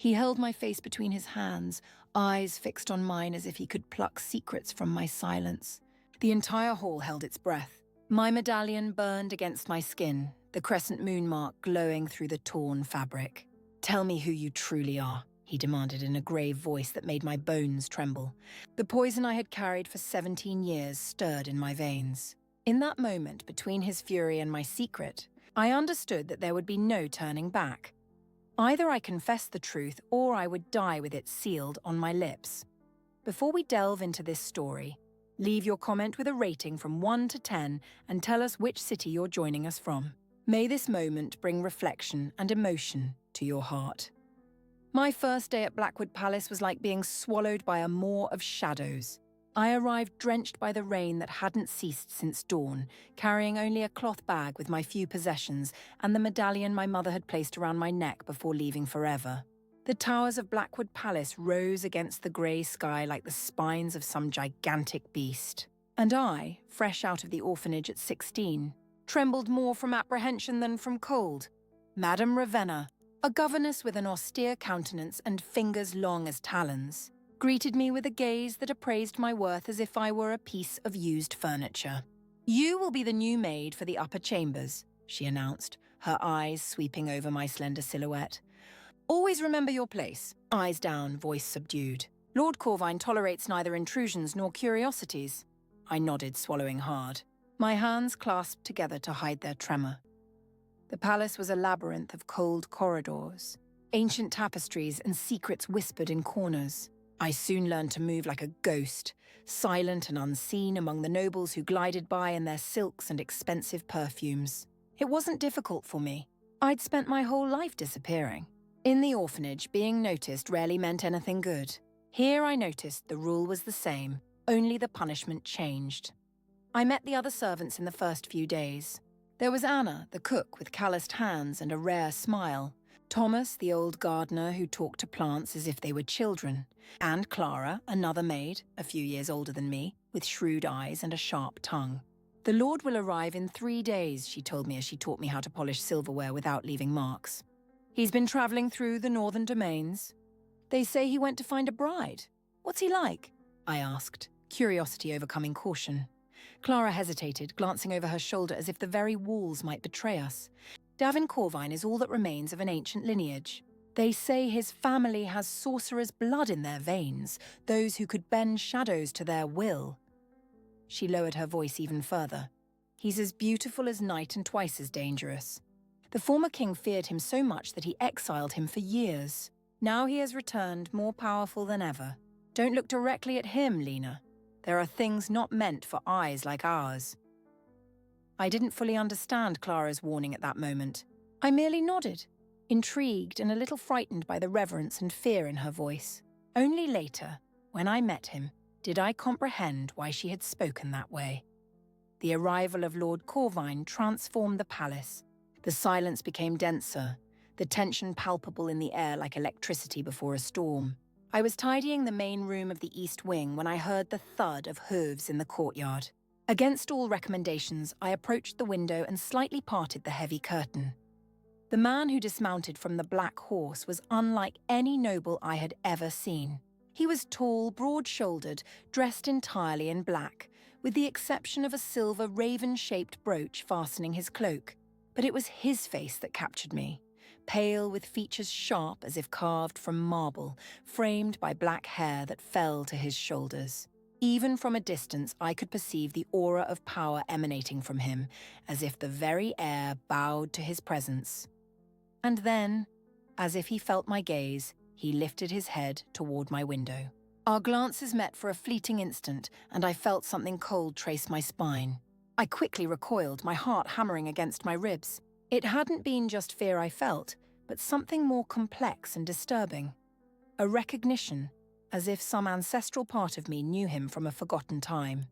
He held my face between his hands, eyes fixed on mine as if he could pluck secrets from my silence. The entire hall held its breath. My medallion burned against my skin, the crescent moon mark glowing through the torn fabric. "Tell me who you truly are," he demanded in a grave voice that made my bones tremble. The poison I had carried for 17 years stirred in my veins. In that moment, between his fury and my secret, I understood that there would be no turning back. Either I confessed the truth or I would die with it sealed on my lips. Before we delve into this story, leave your comment with a rating from 1 to 10 and tell us which city you're joining us from. May this moment bring reflection and emotion to your heart. My first day at Blackwood Palace was like being swallowed by a maw of shadows. I arrived drenched by the rain that hadn't ceased since dawn, carrying only a cloth bag with my few possessions and the medallion my mother had placed around my neck before leaving forever. The towers of Blackwood Palace rose against the grey sky like the spines of some gigantic beast. And I, fresh out of the orphanage at 16, trembled more from apprehension than from cold. Madame Ravenna, a governess with an austere countenance and fingers long as talons, greeted me with a gaze that appraised my worth as if I were a piece of used furniture. "You will be the new maid for the upper chambers," she announced, her eyes sweeping over my slender silhouette. "Always remember your place." Eyes down, voice subdued. "Lord Corvine tolerates neither intrusions nor curiosities." I nodded, swallowing hard. My hands clasped together to hide their tremor. The palace was a labyrinth of cold corridors, ancient tapestries and secrets whispered in corners. I soon learned to move like a ghost, silent and unseen among the nobles who glided by in their silks and expensive perfumes. It wasn't difficult for me. I'd spent my whole life disappearing. In the orphanage, being noticed rarely meant anything good. Here I noticed the rule was the same, only the punishment changed. I met the other servants in the first few days. There was Anna, the cook with calloused hands and a rare smile, Thomas, the old gardener who talked to plants as if they were children, and Clara, another maid, a few years older than me, with shrewd eyes and a sharp tongue. "The Lord will arrive in 3 days, she told me as she taught me how to polish silverware without leaving marks. He's been travelling through the northern domains. They say he went to find a bride. What's he like?" I asked, curiosity overcoming caution. Clara hesitated, glancing over her shoulder as if the very walls might betray us. "Davin Corvine is all that remains of an ancient lineage. They say his family has sorcerer's blood in their veins, those who could bend shadows to their will." She lowered her voice even further. "He's as beautiful as night and twice as dangerous. The former king feared him so much that he exiled him for years. Now he has returned more powerful than ever. Don't look directly at him, Lena. There are things not meant for eyes like ours." I didn't fully understand Clara's warning at that moment. I merely nodded, intrigued and a little frightened by the reverence and fear in her voice. Only later, when I met him, did I comprehend why she had spoken that way. The arrival of Lord Corvine transformed the palace. The silence became denser, the tension palpable in the air like electricity before a storm. I was tidying the main room of the East Wing when I heard the thud of hooves in the courtyard. Against all recommendations, I approached the window and slightly parted the heavy curtain. The man who dismounted from the black horse was unlike any noble I had ever seen. He was tall, broad-shouldered, dressed entirely in black, with the exception of a silver raven-shaped brooch fastening his cloak. But it was his face that captured me, pale with features sharp as if carved from marble, framed by black hair that fell to his shoulders. Even from a distance, I could perceive the aura of power emanating from him, as if the very air bowed to his presence. And then, as if he felt my gaze, he lifted his head toward my window. Our glances met for a fleeting instant, and I felt something cold trace my spine. I quickly recoiled, my heart hammering against my ribs. It hadn't been just fear I felt, but something more complex and disturbing. A recognition, as if some ancestral part of me knew him from a forgotten time.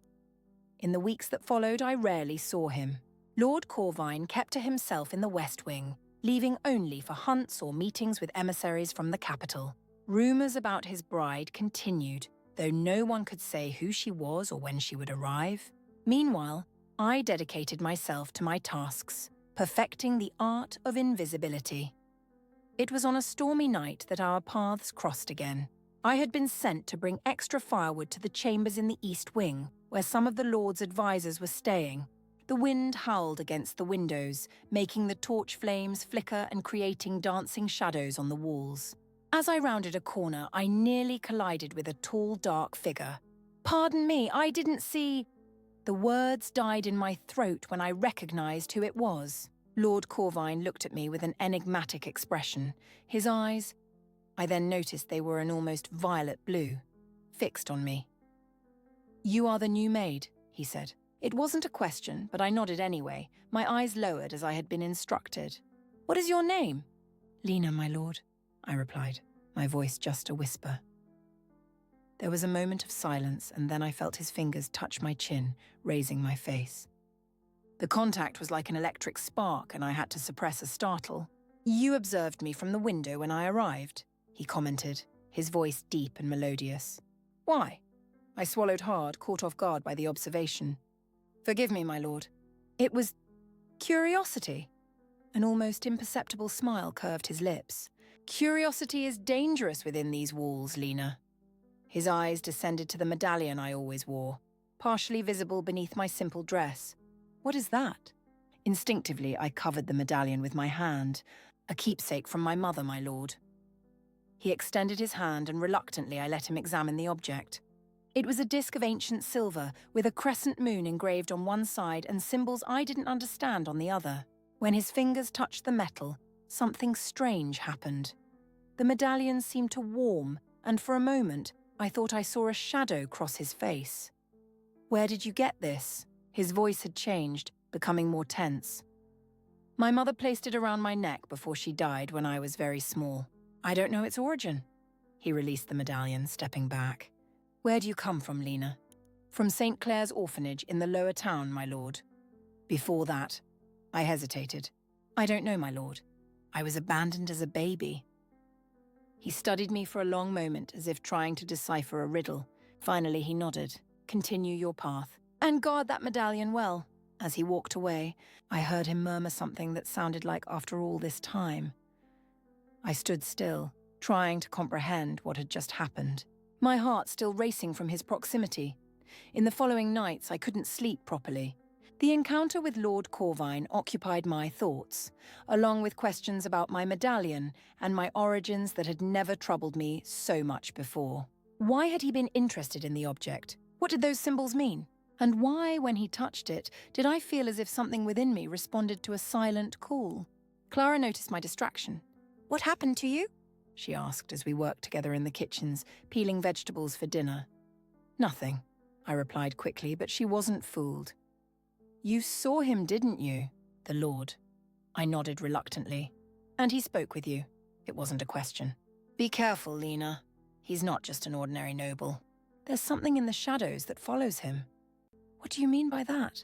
In the weeks that followed, I rarely saw him. Lord Corvine kept to himself in the West Wing, leaving only for hunts or meetings with emissaries from the capital. Rumours about his bride continued, though no one could say who she was or when she would arrive. Meanwhile, I dedicated myself to my tasks, perfecting the art of invisibility. It was on a stormy night that our paths crossed again. I had been sent to bring extra firewood to the chambers in the East Wing, where some of the Lord's advisors were staying. The wind howled against the windows, making the torch flames flicker and creating dancing shadows on the walls. As I rounded a corner, I nearly collided with a tall, dark figure. "Pardon me, I didn't see—" The words died in my throat when I recognized who it was. Lord Corvine looked at me with an enigmatic expression. His eyes, I then noticed they were an almost violet blue, fixed on me. "You are the new maid," he said. It wasn't a question, but I nodded anyway, my eyes lowered as I had been instructed. "What is your name?" "Lena, my lord," I replied, my voice just a whisper. There was a moment of silence, and then I felt his fingers touch my chin, raising my face. The contact was like an electric spark, and I had to suppress a startle. "You observed me from the window when I arrived," he commented, his voice deep and melodious. "Why?" I swallowed hard, caught off guard by the observation. "Forgive me, my lord. It was curiosity." An almost imperceptible smile curved his lips. "Curiosity is dangerous within these walls, Lena." His eyes descended to the medallion I always wore, partially visible beneath my simple dress. "What is that?" Instinctively, I covered the medallion with my hand. "A keepsake from my mother, my lord." He extended his hand, and reluctantly I let him examine the object. It was a disc of ancient silver, with a crescent moon engraved on one side and symbols I didn't understand on the other. When his fingers touched the metal, something strange happened. The medallion seemed to warm, and for a moment, I thought I saw a shadow cross his face. "Where did you get this?" His voice had changed, becoming more tense. "My mother placed it around my neck before she died when I was very small. I don't know its origin." He released the medallion, stepping back. "Where do you come from, Lena?" "From St. Clair's orphanage in the lower town, my lord." "Before that?" I hesitated. "I don't know, my lord. I was abandoned as a baby." He studied me for a long moment, as if trying to decipher a riddle. Finally, he nodded. "Continue your path. And guard that medallion well." As he walked away, I heard him murmur something that sounded like "after all this time." I stood still, trying to comprehend what had just happened, my heart still racing from his proximity. In the following nights, I couldn't sleep properly. The encounter with Lord Corvine occupied my thoughts, along with questions about my medallion and my origins that had never troubled me so much before. Why had he been interested in the object? What did those symbols mean? And why, when he touched it, did I feel as if something within me responded to a silent call? Clara noticed my distraction. "What happened to you?" she asked as we worked together in the kitchens, peeling vegetables for dinner. "Nothing," I replied quickly, but she wasn't fooled. "You saw him, didn't you? The Lord." I nodded reluctantly. "And he spoke with you?" It wasn't a question. "Be careful, Lena. He's not just an ordinary noble. There's something in the shadows that follows him." "What do you mean by that?"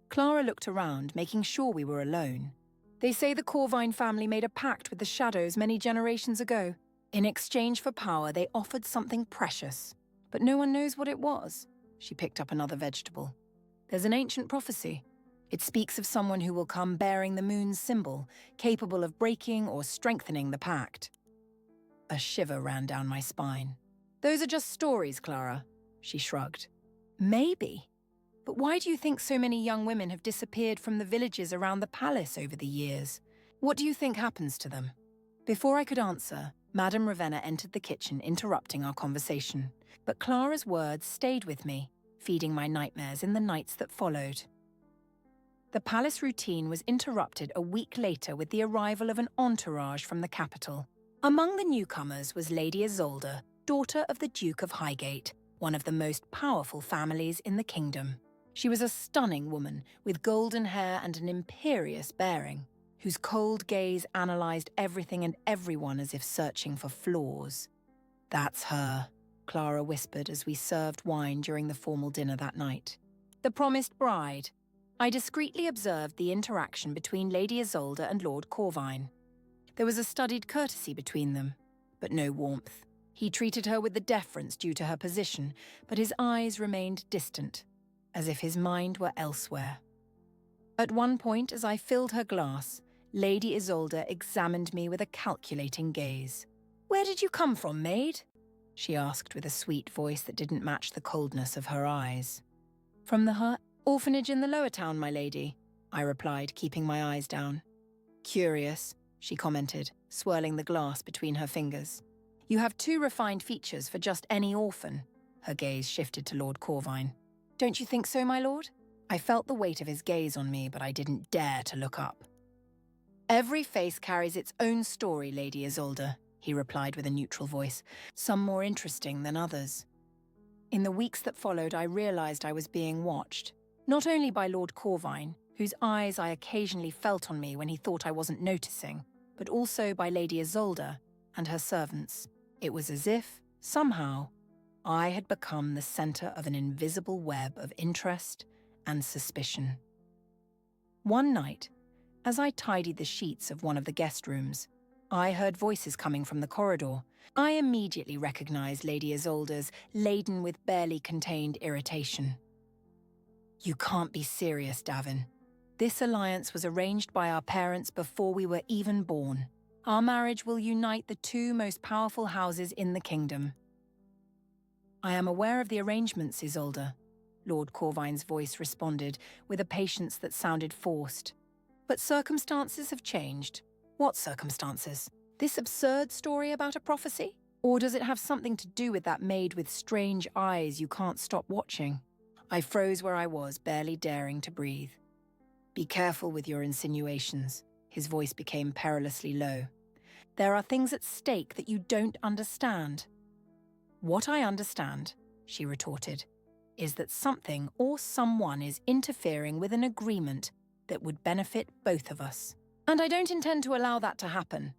Clara looked around, making sure we were alone. "They say the Corvine family made a pact with the shadows many generations ago. In exchange for power, they offered something precious. But no one knows what it was." She picked up another vegetable. "There's an ancient prophecy. It speaks of someone who will come bearing the moon's symbol, capable of breaking or strengthening the pact." A shiver ran down my spine. "Those are just stories, Clara," she shrugged. "Maybe. But why do you think so many young women have disappeared from the villages around the palace over the years? What do you think happens to them?" Before I could answer, Madame Ravenna entered the kitchen, interrupting our conversation. But Clara's words stayed with me, feeding my nightmares in the nights that followed. The palace routine was interrupted a week later with the arrival of an entourage from the capital. Among the newcomers was Lady Isolde, daughter of the Duke of Highgate, one of the most powerful families in the kingdom. She was a stunning woman with golden hair and an imperious bearing, whose cold gaze analysed everything and everyone as if searching for flaws. "That's her," Clara whispered as we served wine during the formal dinner that night. "The promised bride." I discreetly observed the interaction between Lady Isolde and Lord Corvine. There was a studied courtesy between them, but no warmth. He treated her with the deference due to her position, but his eyes remained distant, as if his mind were elsewhere. At one point, as I filled her glass, Lady Isolde examined me with a calculating gaze. "Where did you come from, maid?" she asked with a sweet voice that didn't match the coldness of her eyes. "From the orphanage in the lower town, my lady," I replied, keeping my eyes down. "Curious," she commented, swirling the glass between her fingers. "You have 2 refined features for just any orphan." Her gaze shifted to Lord Corvine. "Don't you think so, my lord?" I felt the weight of his gaze on me, but I didn't dare to look up. "Every face carries its own story, Lady Isolde," he replied with a neutral voice, "some more interesting than others." In the weeks that followed, I realized I was being watched, not only by Lord Corvine, whose eyes I occasionally felt on me when he thought I wasn't noticing, but also by Lady Isolde and her servants. It was as if, somehow, I had become the center of an invisible web of interest and suspicion. One night, as I tidied the sheets of one of the guest rooms, I heard voices coming from the corridor. I immediately recognized Lady Isolde's, laden with barely contained irritation. "You can't be serious, Davin. This alliance was arranged by our parents before we were even born. Our marriage will unite the 2 most powerful houses in the kingdom." "I am aware of the arrangements, Isolde," Lord Corvine's voice responded with a patience that sounded forced. "But circumstances have changed." "What circumstances? This absurd story about a prophecy? Or does it have something to do with that maid with strange eyes you can't stop watching?" I froze where I was, barely daring to breathe. "Be careful with your insinuations." His voice became perilously low. "There are things at stake that you don't understand." "What I understand," she retorted, "is that something or someone is interfering with an agreement that would benefit both of us. And I don't intend to allow that to happen."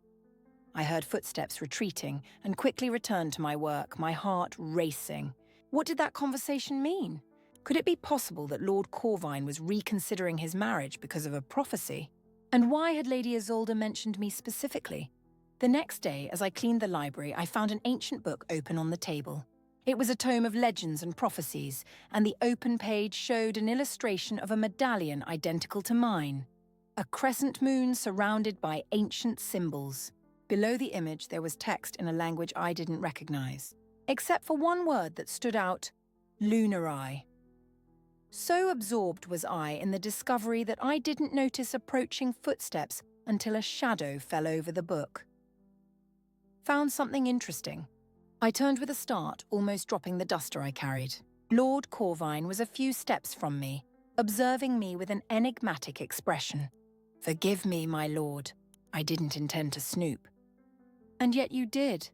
I heard footsteps retreating and quickly returned to my work, my heart racing. What did that conversation mean? Could it be possible that Lord Corvine was reconsidering his marriage because of a prophecy? And why had Lady Isolde mentioned me specifically? The next day, as I cleaned the library, I found an ancient book open on the table. It was a tome of legends and prophecies, and the open page showed an illustration of a medallion identical to mine. A crescent moon surrounded by ancient symbols. Below the image, there was text in a language I didn't recognize, except for one word that stood out: lunari. So absorbed was I in the discovery that I didn't notice approaching footsteps until a shadow fell over the book. Found something interesting. I turned with a start, almost dropping the duster I carried. Lord Corvine was a few steps from me, observing me with an enigmatic expression. "Forgive me, my lord. I didn't intend to snoop." "And yet you did."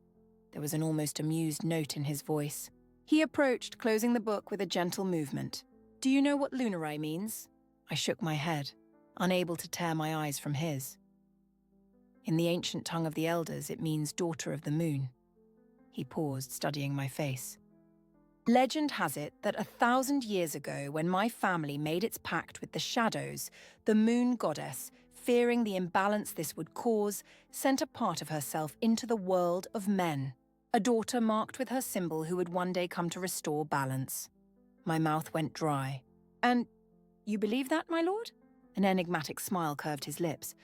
There was an almost amused note in his voice. He approached, closing the book with a gentle movement. "Do you know what lunari means?" I shook my head, unable to tear my eyes from his. "In the ancient tongue of the elders, it means daughter of the moon." He paused, studying my face. "Legend has it that 1,000 years ago, when my family made its pact with the shadows, the moon goddess, fearing the imbalance this would cause, sent a part of herself into the world of men, a daughter marked with her symbol who would one day come to restore balance." My mouth went dry. "And you believe that, my lord?" An enigmatic smile curved his lips.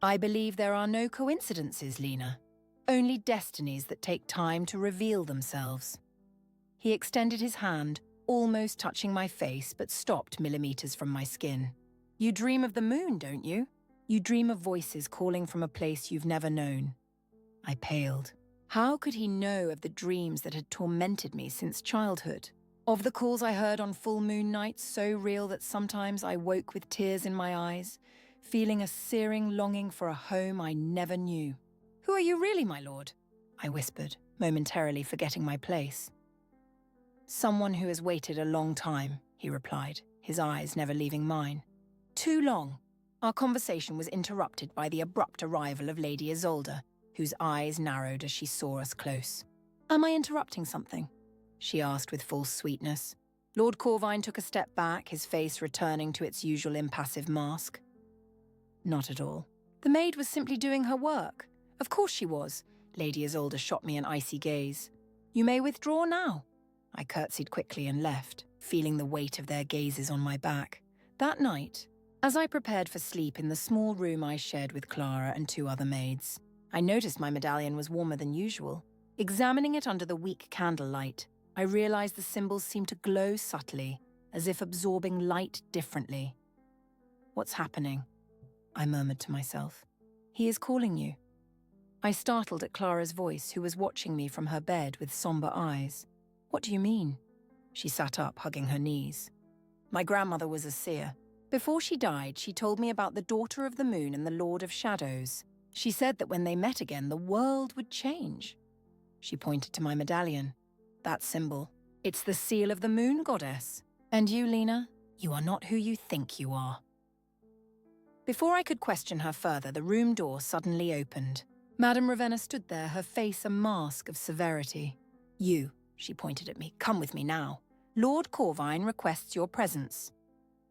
"I believe there are no coincidences, Lena. Only destinies that take time to reveal themselves." He extended his hand, almost touching my face, but stopped millimeters from my skin. "You dream of the moon, don't you? You dream of voices calling from a place you've never known." I paled. How could he know of the dreams that had tormented me since childhood? Of the calls I heard on full moon nights, so real that sometimes I woke with tears in my eyes, feeling a searing longing for a home I never knew. "Who are you really, my lord?" I whispered, momentarily forgetting my place. "Someone who has waited a long time," he replied, his eyes never leaving mine. "Too long." Our conversation was interrupted by the abrupt arrival of Lady Isolde, whose eyes narrowed as she saw us close. "Am I interrupting something?" she asked with false sweetness. Lord Corvine took a step back, his face returning to its usual impassive mask. "Not at all. The maid was simply doing her work." "Of course she was." Lady Isolde shot me an icy gaze. "You may withdraw now." I curtsied quickly and left, feeling the weight of their gazes on my back. That night, As I prepared for sleep in the small room I shared with Clara and 2 other maids, I noticed my medallion was warmer than usual. Examining it under the weak candlelight, I realized the symbols seemed to glow subtly, as if absorbing light differently. "What's happening?" I murmured to myself. "He is calling you." I startled at Clara's voice, who was watching me from her bed with somber eyes. "What do you mean?" She sat up, hugging her knees. "My grandmother was a seer. Before she died, she told me about the Daughter of the Moon and the Lord of Shadows. She said that when they met again, the world would change." She pointed to my medallion. "That symbol. It's the seal of the Moon Goddess. And you, Lena, you are not who you think you are." Before I could question her further, the room door suddenly opened. Madame Ravenna stood there, her face a mask of severity. "You," she pointed at me, "come with me now. Lord Corvine requests your presence."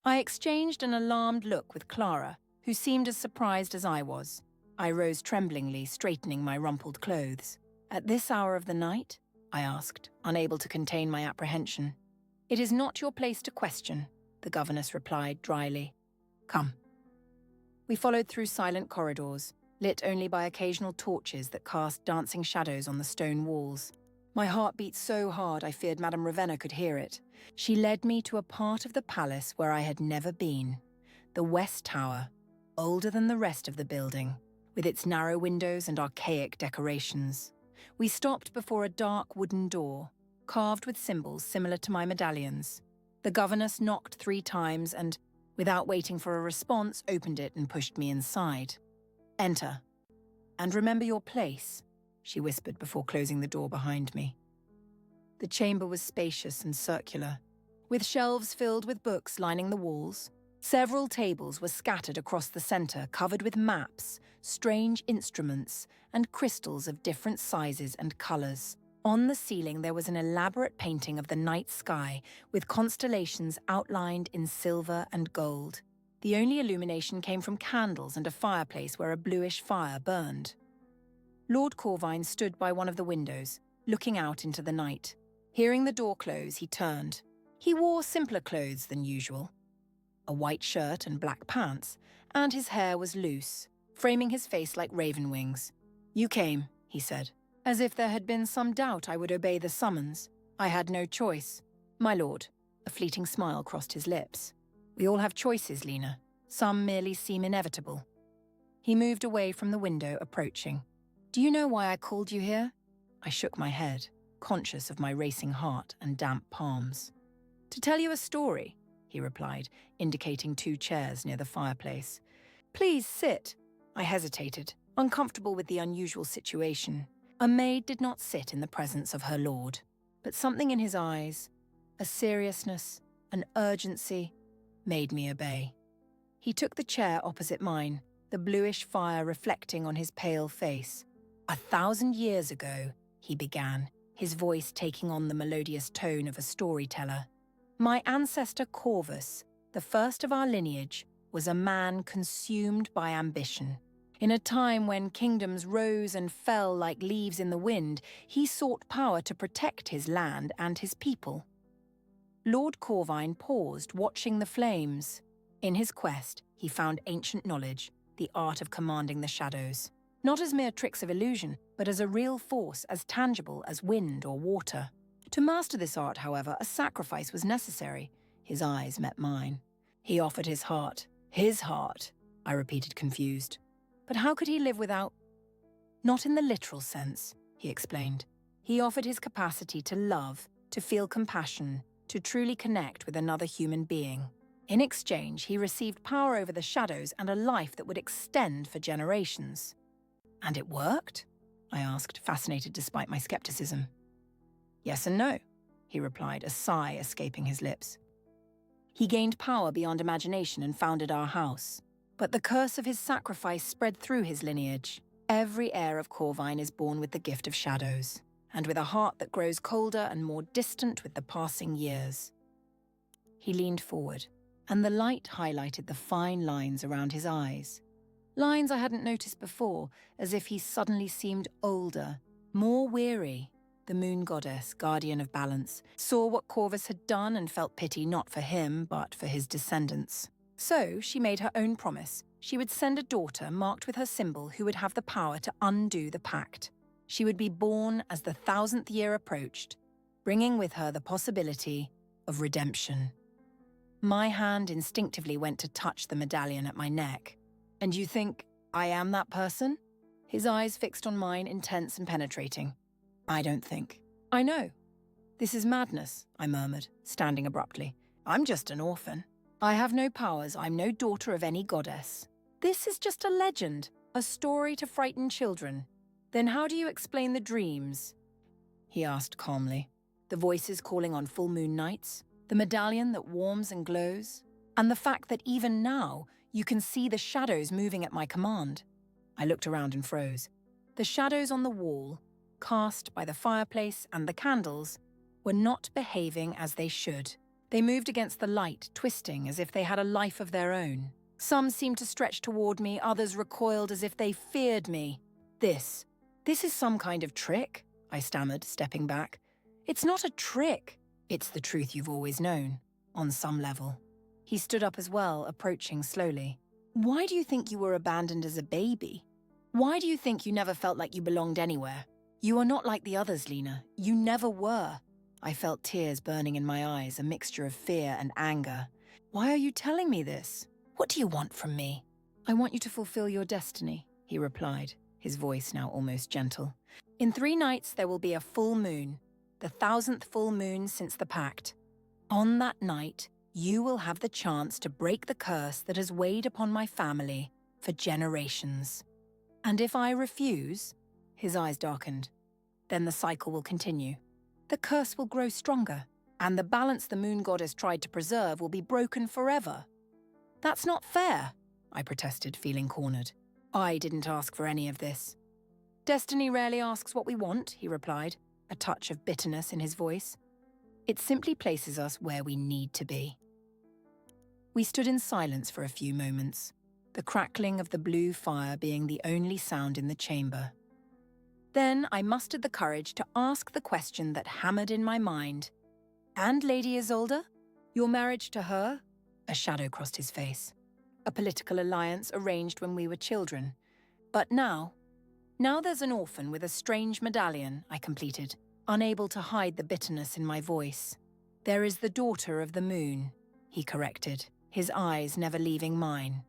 I exchanged an alarmed look with Clara, who seemed as surprised as I was. I rose tremblingly, straightening my rumpled clothes. "At this hour of the night?" I asked, unable to contain my apprehension. "It is not your place to question," the governess replied dryly. "Come." We followed through silent corridors, lit only by occasional torches that cast dancing shadows on the stone walls. My heart beat so hard I feared Madame Ravenna could hear it. She led me to a part of the palace where I had never been. The West Tower, older than the rest of the building, with its narrow windows and archaic decorations. We stopped before a dark wooden door, carved with symbols similar to my medallions. The governess knocked 3 times and, without waiting for a response, opened it and pushed me inside. "Enter. And remember your place," she whispered before closing the door behind me. The chamber was spacious and circular, with shelves filled with books lining the walls. Several tables were scattered across the center, covered with maps, strange instruments, and crystals of different sizes and colors. On the ceiling there was an elaborate painting of the night sky, with constellations outlined in silver and gold. The only illumination came from candles and a fireplace where a bluish fire burned. Lord Corvine stood by one of the windows, looking out into the night. Hearing the door close, he turned. He wore simpler clothes than usual. A white shirt and black pants, and his hair was loose, framing his face like raven wings. "You came," he said, as if there had been some doubt I would obey the summons. "I had no choice." "My lord," a fleeting smile crossed his lips. "We all have choices, Lena. Some merely seem inevitable." He moved away from the window, approaching. "Do you know why I called you here?" I shook my head, conscious of my racing heart and damp palms. "To tell you a story," he replied, indicating 2 chairs near the fireplace. "Please sit." I hesitated, uncomfortable with the unusual situation. A maid did not sit in the presence of her lord, but something in his eyes, a seriousness, an urgency, made me obey. He took the chair opposite mine, the bluish fire reflecting on his pale face. "1,000 years ago," he began, his voice taking on the melodious tone of a storyteller, "my ancestor Corvus, the first of our lineage, was a man consumed by ambition. In a time when kingdoms rose and fell like leaves in the wind, he sought power to protect his land and his people." Lord Corvine paused, watching the flames. In his quest, he found ancient knowledge, the art of commanding the shadows. Not as mere tricks of illusion, but as a real force as tangible as wind or water. To master this art, however, a sacrifice was necessary. His eyes met mine. "He offered his heart." "His heart," I repeated, confused. "But how could he live without—" "Not in the literal sense," he explained. "He offered his capacity to love, to feel compassion, to truly connect with another human being. In exchange, he received power over the shadows and a life that would extend for generations." "And it worked?" I asked, fascinated despite my skepticism. "Yes and no," he replied, a sigh escaping his lips. "He gained power beyond imagination and founded our house. But the curse of his sacrifice spread through his lineage. Every heir of Corvine is born with the gift of shadows, and with a heart that grows colder and more distant with the passing years." He leaned forward, and the light highlighted the fine lines around his eyes. Lines I hadn't noticed before, as if he suddenly seemed older, more weary. The moon goddess, guardian of balance, saw what Corvus had done and felt pity not for him, but for his descendants. So she made her own promise. She would send a daughter marked with her symbol who would have the power to undo the pact. She would be born as the 1000th year approached, bringing with her the possibility of redemption. My hand instinctively went to touch the medallion at my neck. And you think I am that person? His eyes fixed on mine, intense and penetrating. I don't think. I know. This is madness, I murmured, standing abruptly. I'm just an orphan. I have no powers. I'm no daughter of any goddess. This is just a legend, a story to frighten children. Then how do you explain the dreams? He asked calmly. The voices calling on full moon nights, the medallion that warms and glows, and the fact that even now you can see the shadows moving at my command. I looked around and froze. The shadows on the wall, cast by the fireplace and the candles, were not behaving as they should. They moved against the light, twisting as if they had a life of their own. Some seemed to stretch toward me, others recoiled as if they feared me. This is some kind of trick, I stammered, stepping back. It's not a trick. It's the truth you've always known, on some level. He stood up as well, approaching slowly. Why do you think you were abandoned as a baby? Why do you think you never felt like you belonged anywhere? You are not like the others, Lena. You never were. I felt tears burning in my eyes, a mixture of fear and anger. Why are you telling me this? What do you want from me? I want you to fulfill your destiny, he replied, his voice now almost gentle. In 3 nights there will be a full moon, the 1000th full moon since the pact. On that night, you will have the chance to break the curse that has weighed upon my family for generations. And if I refuse, his eyes darkened, then the cycle will continue. The curse will grow stronger, and the balance the moon goddess tried to preserve will be broken forever. That's not fair, I protested, feeling cornered. I didn't ask for any of this. Destiny rarely asks what we want, he replied, a touch of bitterness in his voice. It simply places us where we need to be. We stood in silence for a few moments, the crackling of the blue fire being the only sound in the chamber. Then I mustered the courage to ask the question that hammered in my mind. And Lady Isolde? Your marriage to her? A shadow crossed his face. A political alliance arranged when we were children. But now there's an orphan with a strange medallion, I completed, unable to hide the bitterness in my voice. There is the daughter of the moon, he corrected, his eyes never leaving mine.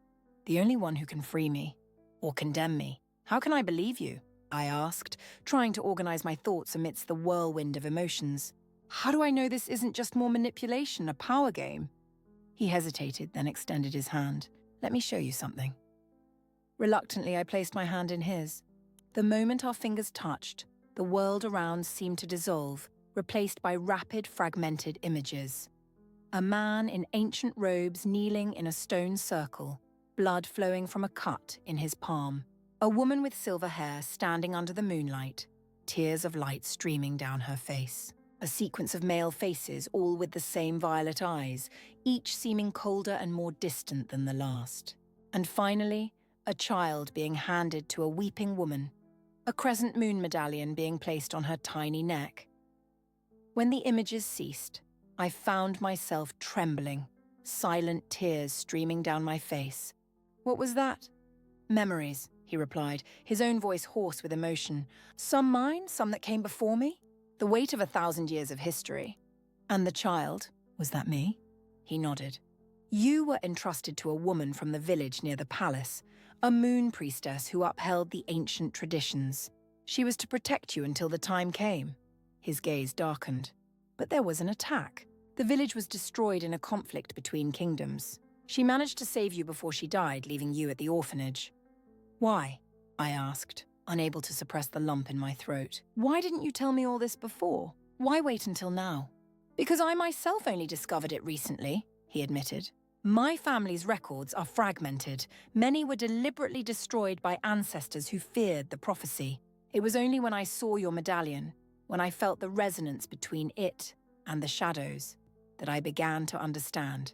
The only one who can free me, or condemn me. How can I believe you? I asked, trying to organize my thoughts amidst the whirlwind of emotions. How do I know this isn't just more manipulation, a power game? He hesitated, then extended his hand. Let me show you something. Reluctantly, I placed my hand in his. The moment our fingers touched, the world around seemed to dissolve, replaced by rapid, fragmented images. A man in ancient robes kneeling in a stone circle, blood flowing from a cut in his palm. A woman with silver hair standing under the moonlight, tears of light streaming down her face. A sequence of male faces, all with the same violet eyes, each seeming colder and more distant than the last. And finally, a child being handed to a weeping woman, a crescent moon medallion being placed on her tiny neck. When the images ceased, I found myself trembling, silent tears streaming down my face. What was that? Memories, he replied, his own voice hoarse with emotion. Some mine, some that came before me. The weight of 1,000 years of history. And the child, was that me? He nodded. You were entrusted to a woman from the village near the palace, a moon priestess who upheld the ancient traditions. She was to protect you until the time came. His gaze darkened. But there was an attack. The village was destroyed in a conflict between kingdoms. She managed to save you before she died, leaving you at the orphanage. Why? I asked, unable to suppress the lump in my throat. Why didn't you tell me all this before? Why wait until now? Because I myself only discovered it recently, he admitted. My family's records are fragmented. Many were deliberately destroyed by ancestors who feared the prophecy. It was only when I saw your medallion, when I felt the resonance between it and the shadows, that I began to understand.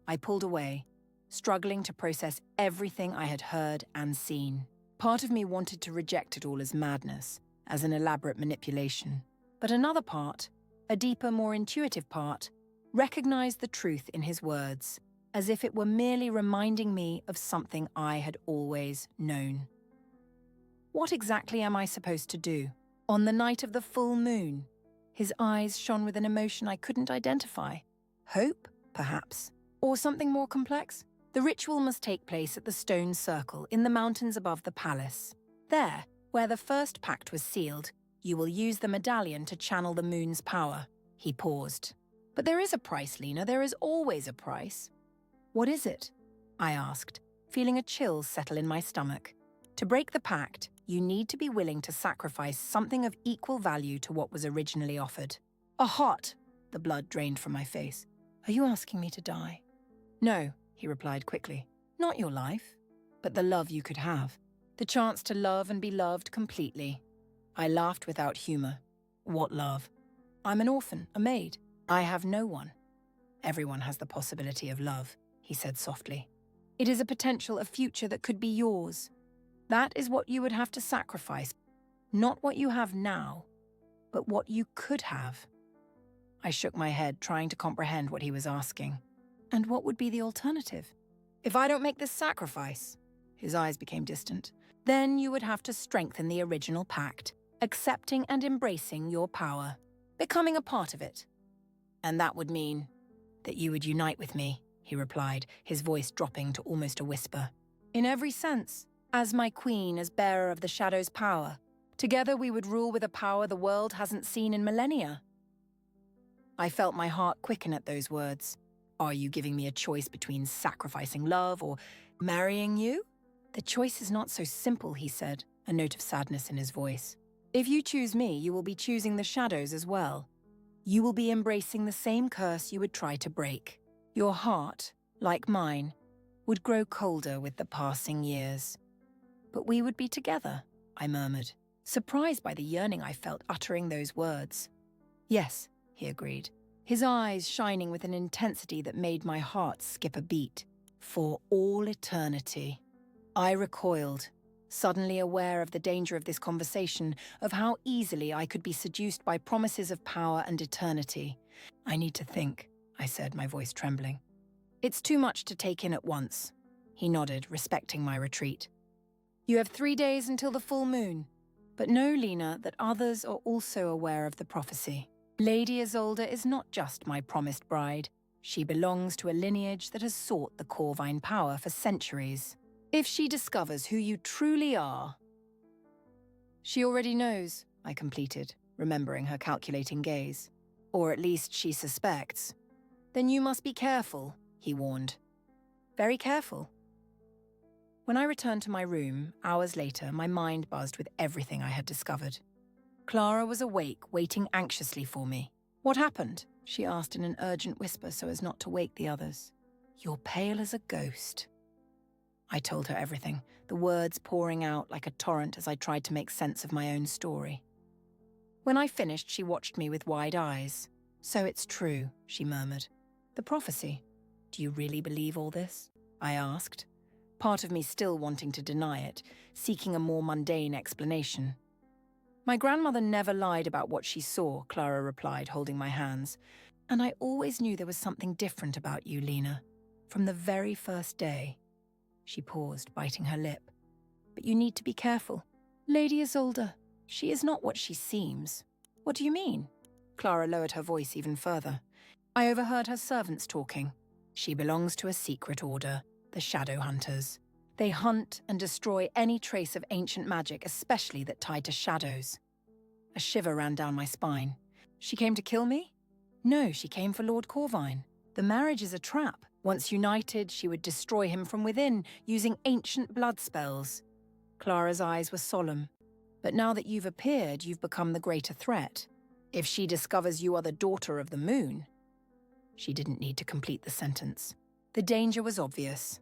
I pulled away, struggling to process everything I had heard and seen. Part of me wanted to reject it all as madness, as an elaborate manipulation. But another part, a deeper, more intuitive part, recognized the truth in his words. as if it were merely reminding me of something I had always known. What exactly am I supposed to do? On the night of the full moon? His eyes shone with an emotion I couldn't identify. Hope, perhaps? Or something more complex? The ritual must take place at the stone circle in the mountains above the palace. There, where the first pact was sealed, you will use the medallion to channel the moon's power. He paused. But there is a price, Lena. There is always a price. What is it? I asked, feeling a chill settle in my stomach. To break the pact, you need to be willing to sacrifice something of equal value to what was originally offered. A heart! The blood drained from my face. Are you asking me to die? No, he replied quickly. Not your life, but the love you could have. The chance to love and be loved completely. I laughed without humor. What love? I'm an orphan, a maid. I have no one. Everyone has the possibility of love, he said softly. It is a potential, a future that could be yours. That is what you would have to sacrifice. Not what you have now, but what you could have. I shook my head, trying to comprehend what he was asking. And what would be the alternative? If I don't make this sacrifice, his eyes became distant, then you would have to strengthen the original pact, accepting and embracing your power, becoming a part of it. And that would mean that you would unite with me, he replied, his voice dropping to almost a whisper. In every sense, as my queen, as bearer of the Shadow's power. Together we would rule with a power the world hasn't seen in millennia. I felt my heart quicken at those words. Are you giving me a choice between sacrificing love or marrying you? The choice is not so simple, he said, a note of sadness in his voice. If you choose me, you will be choosing the shadows as well. You will be embracing the same curse you would try to break. Your heart, like mine, would grow colder with the passing years. But we would be together, I murmured, surprised by the yearning I felt uttering those words. Yes, he agreed, his eyes shining with an intensity that made my heart skip a beat. For all eternity. I recoiled, suddenly aware of the danger of this conversation, of how easily I could be seduced by promises of power and eternity. I need to think, I said, my voice trembling. It's too much to take in at once. He nodded, respecting my retreat. You have 3 days until the full moon. But know, Lena, that others are also aware of the prophecy. Lady Isolde is not just my promised bride. She belongs to a lineage that has sought the Corvine power for centuries. If she discovers who you truly are... She already knows, I completed, remembering her calculating gaze. Or at least she suspects. Then you must be careful, he warned. Very careful. When I returned to my room, hours later, my mind buzzed with everything I had discovered. Clara was awake, waiting anxiously for me. What happened? She asked in an urgent whisper so as not to wake the others. You're pale as a ghost. I told her everything, the words pouring out like a torrent as I tried to make sense of my own story. When I finished, she watched me with wide eyes. So it's true, she murmured. The prophecy. Do you really believe all this? I asked, part of me still wanting to deny it, seeking a more mundane explanation. My grandmother never lied about what she saw, Clara replied, holding my hands. And I always knew there was something different about you, Lena, from the very first day. She paused, biting her lip. But you need to be careful. Lady Isolde, she is not what she seems. What do you mean? Clara lowered her voice even further. I overheard her servants talking. She belongs to a secret order, the Shadow Hunters. They hunt and destroy any trace of ancient magic, especially that tied to shadows. A shiver ran down my spine. She came to kill me? No, she came for Lord Corvine. The marriage is a trap. Once united, she would destroy him from within, using ancient blood spells. Clara's eyes were solemn. But now that you've appeared, you've become the greater threat. If she discovers you are the daughter of the moon... She didn't need to complete the sentence. The danger was obvious.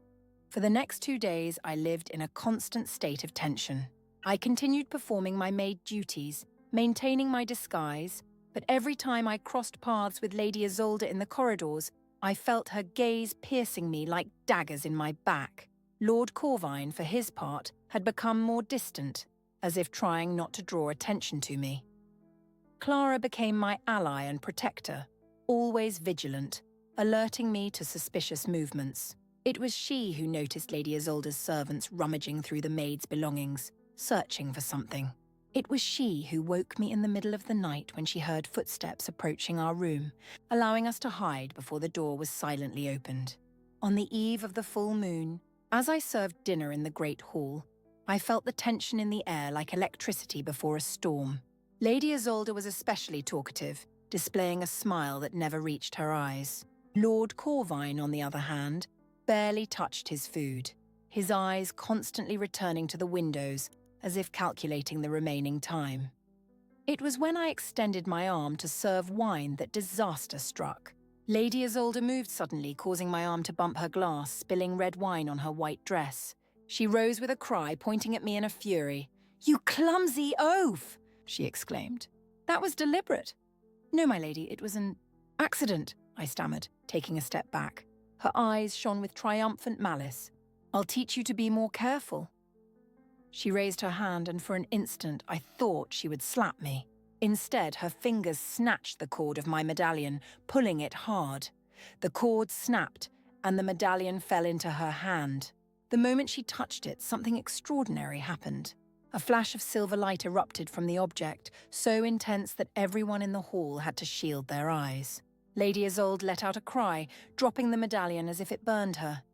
For the next 2 days, I lived in a constant state of tension. I continued performing my maid duties, maintaining my disguise, but every time I crossed paths with Lady Isolde in the corridors, I felt her gaze piercing me like daggers in my back. Lord Corvine, for his part, had become more distant, as if trying not to draw attention to me. Clara became my ally and protector, always vigilant, alerting me to suspicious movements. It was she who noticed Lady Isolde's servants rummaging through the maid's belongings, searching for something. It was she who woke me in the middle of the night when she heard footsteps approaching our room, allowing us to hide before the door was silently opened. On the eve of the full moon, as I served dinner in the great hall, I felt the tension in the air like electricity before a storm. Lady Isolde was especially talkative, displaying a smile that never reached her eyes. Lord Corvine, on the other hand, barely touched his food, his eyes constantly returning to the windows as if calculating the remaining time. It was when I extended my arm to serve wine that disaster struck. Lady Isolde moved suddenly, causing my arm to bump her glass, spilling red wine on her white dress. She rose with a cry, pointing at me in a fury. "You clumsy oaf!" she exclaimed. "That was deliberate." "No, my lady, it was an accident," I stammered, taking a step back. Her eyes shone with triumphant malice. "I'll teach you to be more careful." She raised her hand, and for an instant I thought she would slap me. Instead, her fingers snatched the cord of my medallion, pulling it hard. The cord snapped, and the medallion fell into her hand. The moment she touched it, something extraordinary happened. A flash of silver light erupted from the object, so intense that everyone in the hall had to shield their eyes. Lady Isolde let out a cry, dropping the medallion as if it burned her.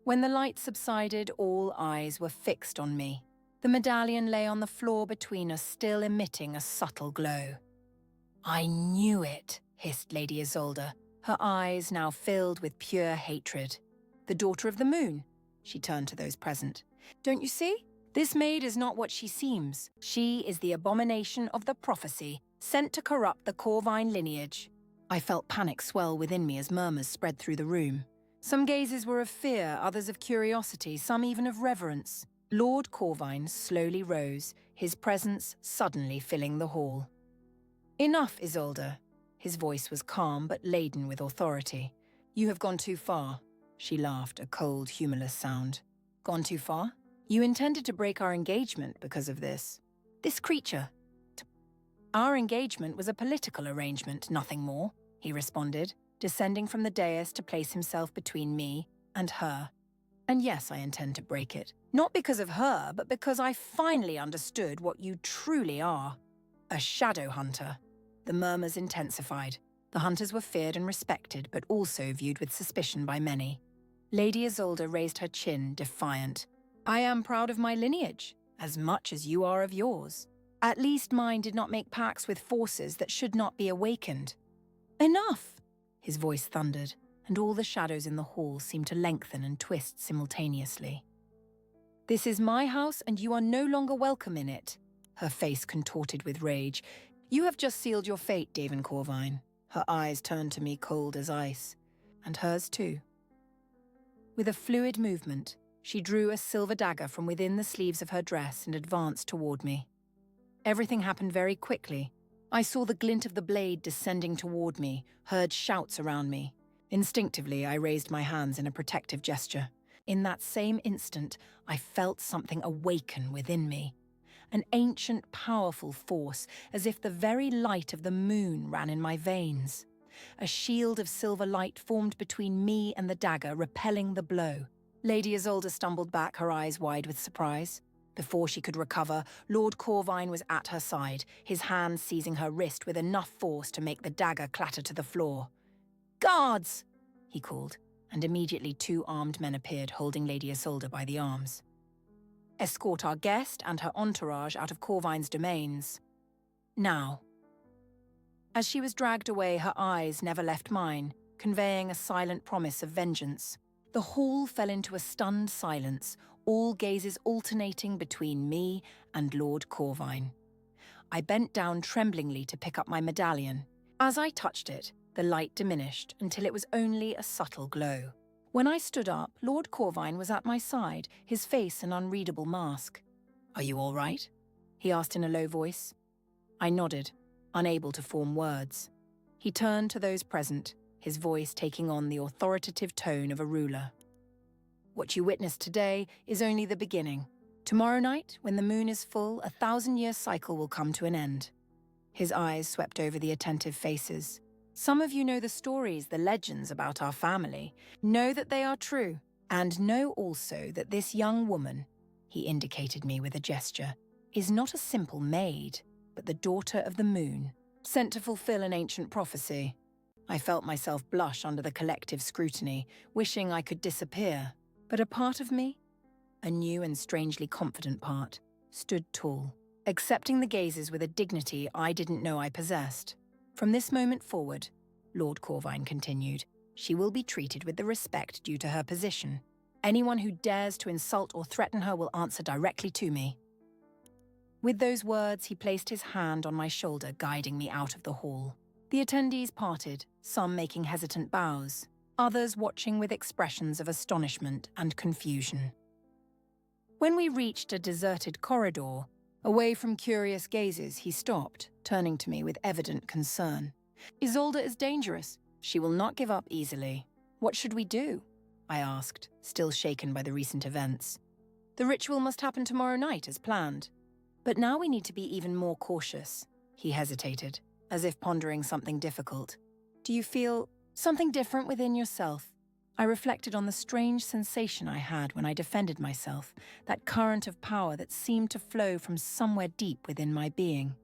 When the light subsided, all eyes were fixed on me. The medallion lay on the floor between us, still emitting a subtle glow. "I knew it," hissed Lady Isolde, her eyes now filled with pure hatred. "The daughter of the moon," she turned to those present. "Don't you see? This maid is not what she seems. She is the abomination of the prophecy, sent to corrupt the Corvine lineage." I felt panic swell within me as murmurs spread through the room. Some gazes were of fear, others of curiosity, some even of reverence. Lord Corvine slowly rose, his presence suddenly filling the hall. "Enough, Isolde." His voice was calm but laden with authority. "You have gone too far." She laughed, a cold, humorless sound. "Gone too far? You intended to break our engagement because of this. This creature." "Our engagement was a political arrangement, nothing more," he responded, descending from the dais to place himself between me and her. "And yes, I intend to break it. Not because of her, but because I finally understood what you truly are. A shadow hunter." The murmurs intensified. The hunters were feared and respected, but also viewed with suspicion by many. Lady Isolde raised her chin, defiant. "I am proud of my lineage, as much as you are of yours. At least mine did not make pacts with forces that should not be awakened." "Enough!" his voice thundered, and all the shadows in the hall seemed to lengthen and twist simultaneously. "This is my house, and you are no longer welcome in it." Her face contorted with rage. "You have just sealed your fate, Daven Corvine." Her eyes turned to me cold as ice, and hers too. With a fluid movement, she drew a silver dagger from within the sleeves of her dress and advanced toward me. Everything happened very quickly. I saw the glint of the blade descending toward me, heard shouts around me. Instinctively, I raised my hands in a protective gesture. In that same instant, I felt something awaken within me. An ancient, powerful force, as if the very light of the moon ran in my veins. A shield of silver light formed between me and the dagger, repelling the blow. Lady Isolde stumbled back, her eyes wide with surprise. Before she could recover, Lord Corvine was at her side, his hand seizing her wrist with enough force to make the dagger clatter to the floor. "Guards!" he called, and immediately 2 armed men appeared, holding Lady Isolde by the arms. "Escort our guest and her entourage out of Corvine's domains. Now." As she was dragged away, her eyes never left mine, conveying a silent promise of vengeance. The hall fell into a stunned silence, all gazes alternating between me and Lord Corvine. I bent down tremblingly to pick up my medallion. As I touched it, the light diminished until it was only a subtle glow. When I stood up, Lord Corvine was at my side, his face an unreadable mask. "Are you all right?" he asked in a low voice. I nodded, unable to form words. He turned to those present, his voice taking on the authoritative tone of a ruler. "What you witnessed today is only the beginning. Tomorrow night, when the moon is full, a 1,000-year cycle will come to an end." His eyes swept over the attentive faces. Some of you know the stories, the legends about our family. Know that they are true, and know also that this young woman," he indicated me with a gesture, "is not a simple maid, but the daughter of the moon, sent to fulfill an ancient prophecy." I felt myself blush under the collective scrutiny, wishing I could disappear. But a part of me, a new and strangely confident part, stood tall, accepting the gazes with a dignity I didn't know I possessed. "From this moment forward," Lord Corvine continued, "she will be treated with the respect due to her position. Anyone who dares to insult or threaten her will answer directly to me." With those words, he placed his hand on my shoulder, guiding me out of the hall. The attendees parted, some making hesitant bows, others watching with expressions of astonishment and confusion. When we reached a deserted corridor, away from curious gazes, he stopped, turning to me with evident concern. "Isolde is dangerous. She will not give up easily. What should we do?" I asked, still shaken by the recent events. "The ritual must happen tomorrow night as planned. But now we need to be even more cautious." He hesitated, as if pondering something difficult. "Do you feel something different within yourself?" I reflected on the strange sensation I had when I defended myself, that current of power that seemed to flow from somewhere deep within my being.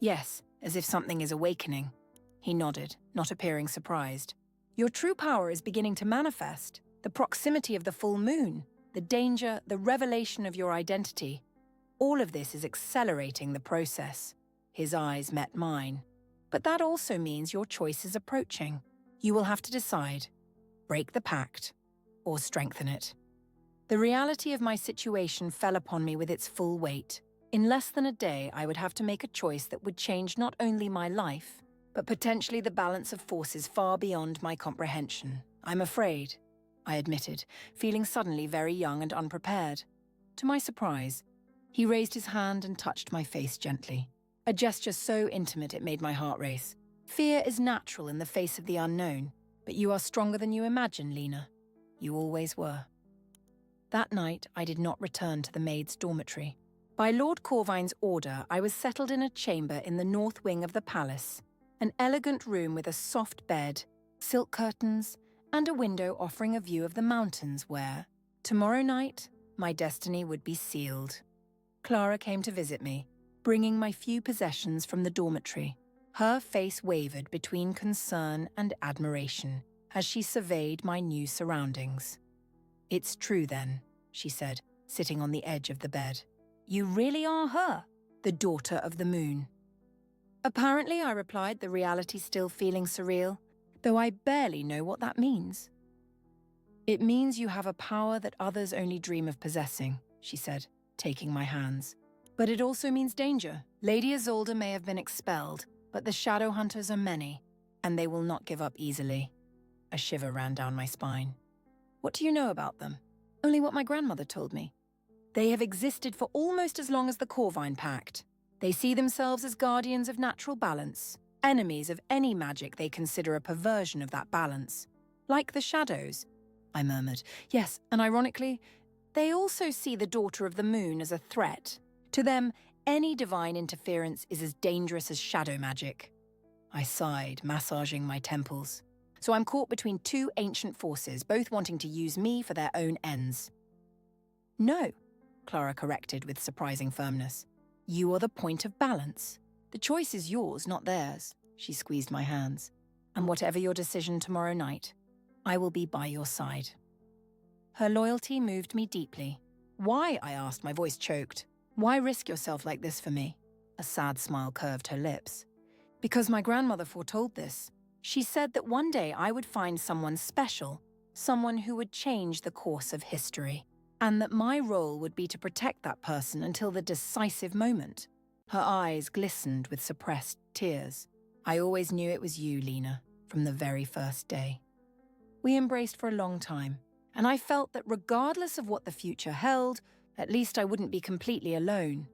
"Yes, as if something is awakening." He nodded, not appearing surprised. "Your true power is beginning to manifest. The proximity of the full moon, the danger, the revelation of your identity. All of this is accelerating the process." His eyes met mine. "But that also means your choice is approaching. You will have to decide. Break the pact, or strengthen it." The reality of my situation fell upon me with its full weight. In less than a day, I would have to make a choice that would change not only my life, but potentially the balance of forces far beyond my comprehension. "I'm afraid," I admitted, feeling suddenly very young and unprepared. To my surprise, he raised his hand and touched my face gently, a gesture so intimate it made my heart race. "Fear is natural in the face of the unknown, but you are stronger than you imagine, Lena. You always were." That night, I did not return to the maids' dormitory. By Lord Corvine's order, I was settled in a chamber in the north wing of the palace, an elegant room with a soft bed, silk curtains, and a window offering a view of the mountains where, tomorrow night, my destiny would be sealed. Clara came to visit me, bringing my few possessions from the dormitory. Her face wavered between concern and admiration as she surveyed my new surroundings. "It's true then," she said, sitting on the edge of the bed. "You really are her, the daughter of the moon." "Apparently," I replied, the reality still feeling surreal, though I barely know what that means. "It means you have a power that others only dream of possessing," she said, taking my hands. "But it also means danger. Lady Isolde may have been expelled, but the shadow hunters are many, and they will not give up easily." A shiver ran down my spine. "What do you know about them?" "Only what my grandmother told me. They have existed for almost as long as the Corvine Pact. They see themselves as guardians of natural balance, enemies of any magic they consider a perversion of that balance. Like the shadows," I murmured. "Yes, and ironically, they also see the daughter of the moon as a threat. To them, any divine interference is as dangerous as shadow magic." I sighed, massaging my temples. "So I'm caught between two ancient forces, both wanting to use me for their own ends." "No," Clara corrected with surprising firmness. "You are the point of balance. The choice is yours, not theirs." She squeezed my hands. "And whatever your decision tomorrow night, I will be by your side." Her loyalty moved me deeply. "Why?" I asked, my voice choked. "Why risk yourself like this for me?" A sad smile curved her lips. "Because my grandmother foretold this. She said that one day I would find someone special, someone who would change the course of history, and that my role would be to protect that person until the decisive moment." Her eyes glistened with suppressed tears. "I always knew it was you, Lena, from the very first day." We embraced for a long time, and I felt that regardless of what the future held, at least I wouldn't be completely alone.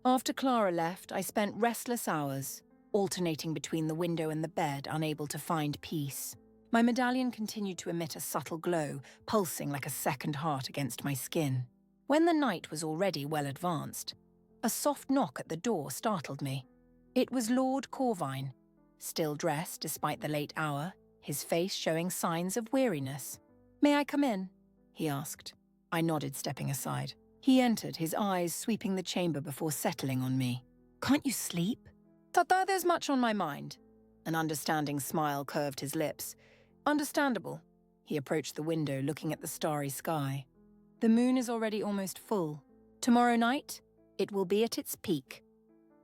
After Clara left, I spent restless hours, alternating between the window and the bed, unable to find peace. My medallion continued to emit a subtle glow, pulsing like a second heart against my skin. When the night was already well advanced, a soft knock at the door startled me. It was Lord Corvine. still dressed despite the late hour, his face showing signs of weariness. "May I come in?" he asked. I nodded, stepping aside. He entered, his eyes sweeping the chamber before settling on me. "Can't you sleep?" "Tata, there's much on my mind." An understanding smile curved his lips. "Understandable." He approached the window, looking at the starry sky. "The moon is already almost full. Tomorrow night, it will be at its peak."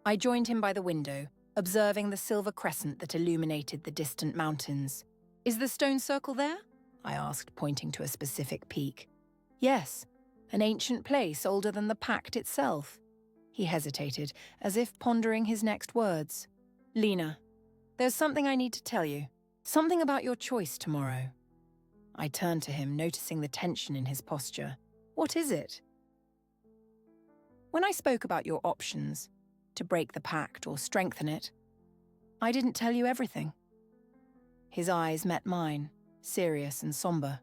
I joined him by the window, observing the silver crescent that illuminated the distant mountains. "Is the stone circle there?" I asked, pointing to a specific peak. "Yes, an ancient place older than the pact itself." He hesitated, as if pondering his next words. "Lena, there's something I need to tell you. Something about your choice tomorrow." I turned to him, noticing the tension in his posture. "What is it?" "When I spoke about your options, to break the pact or strengthen it, I didn't tell you everything." His eyes met mine, serious and somber.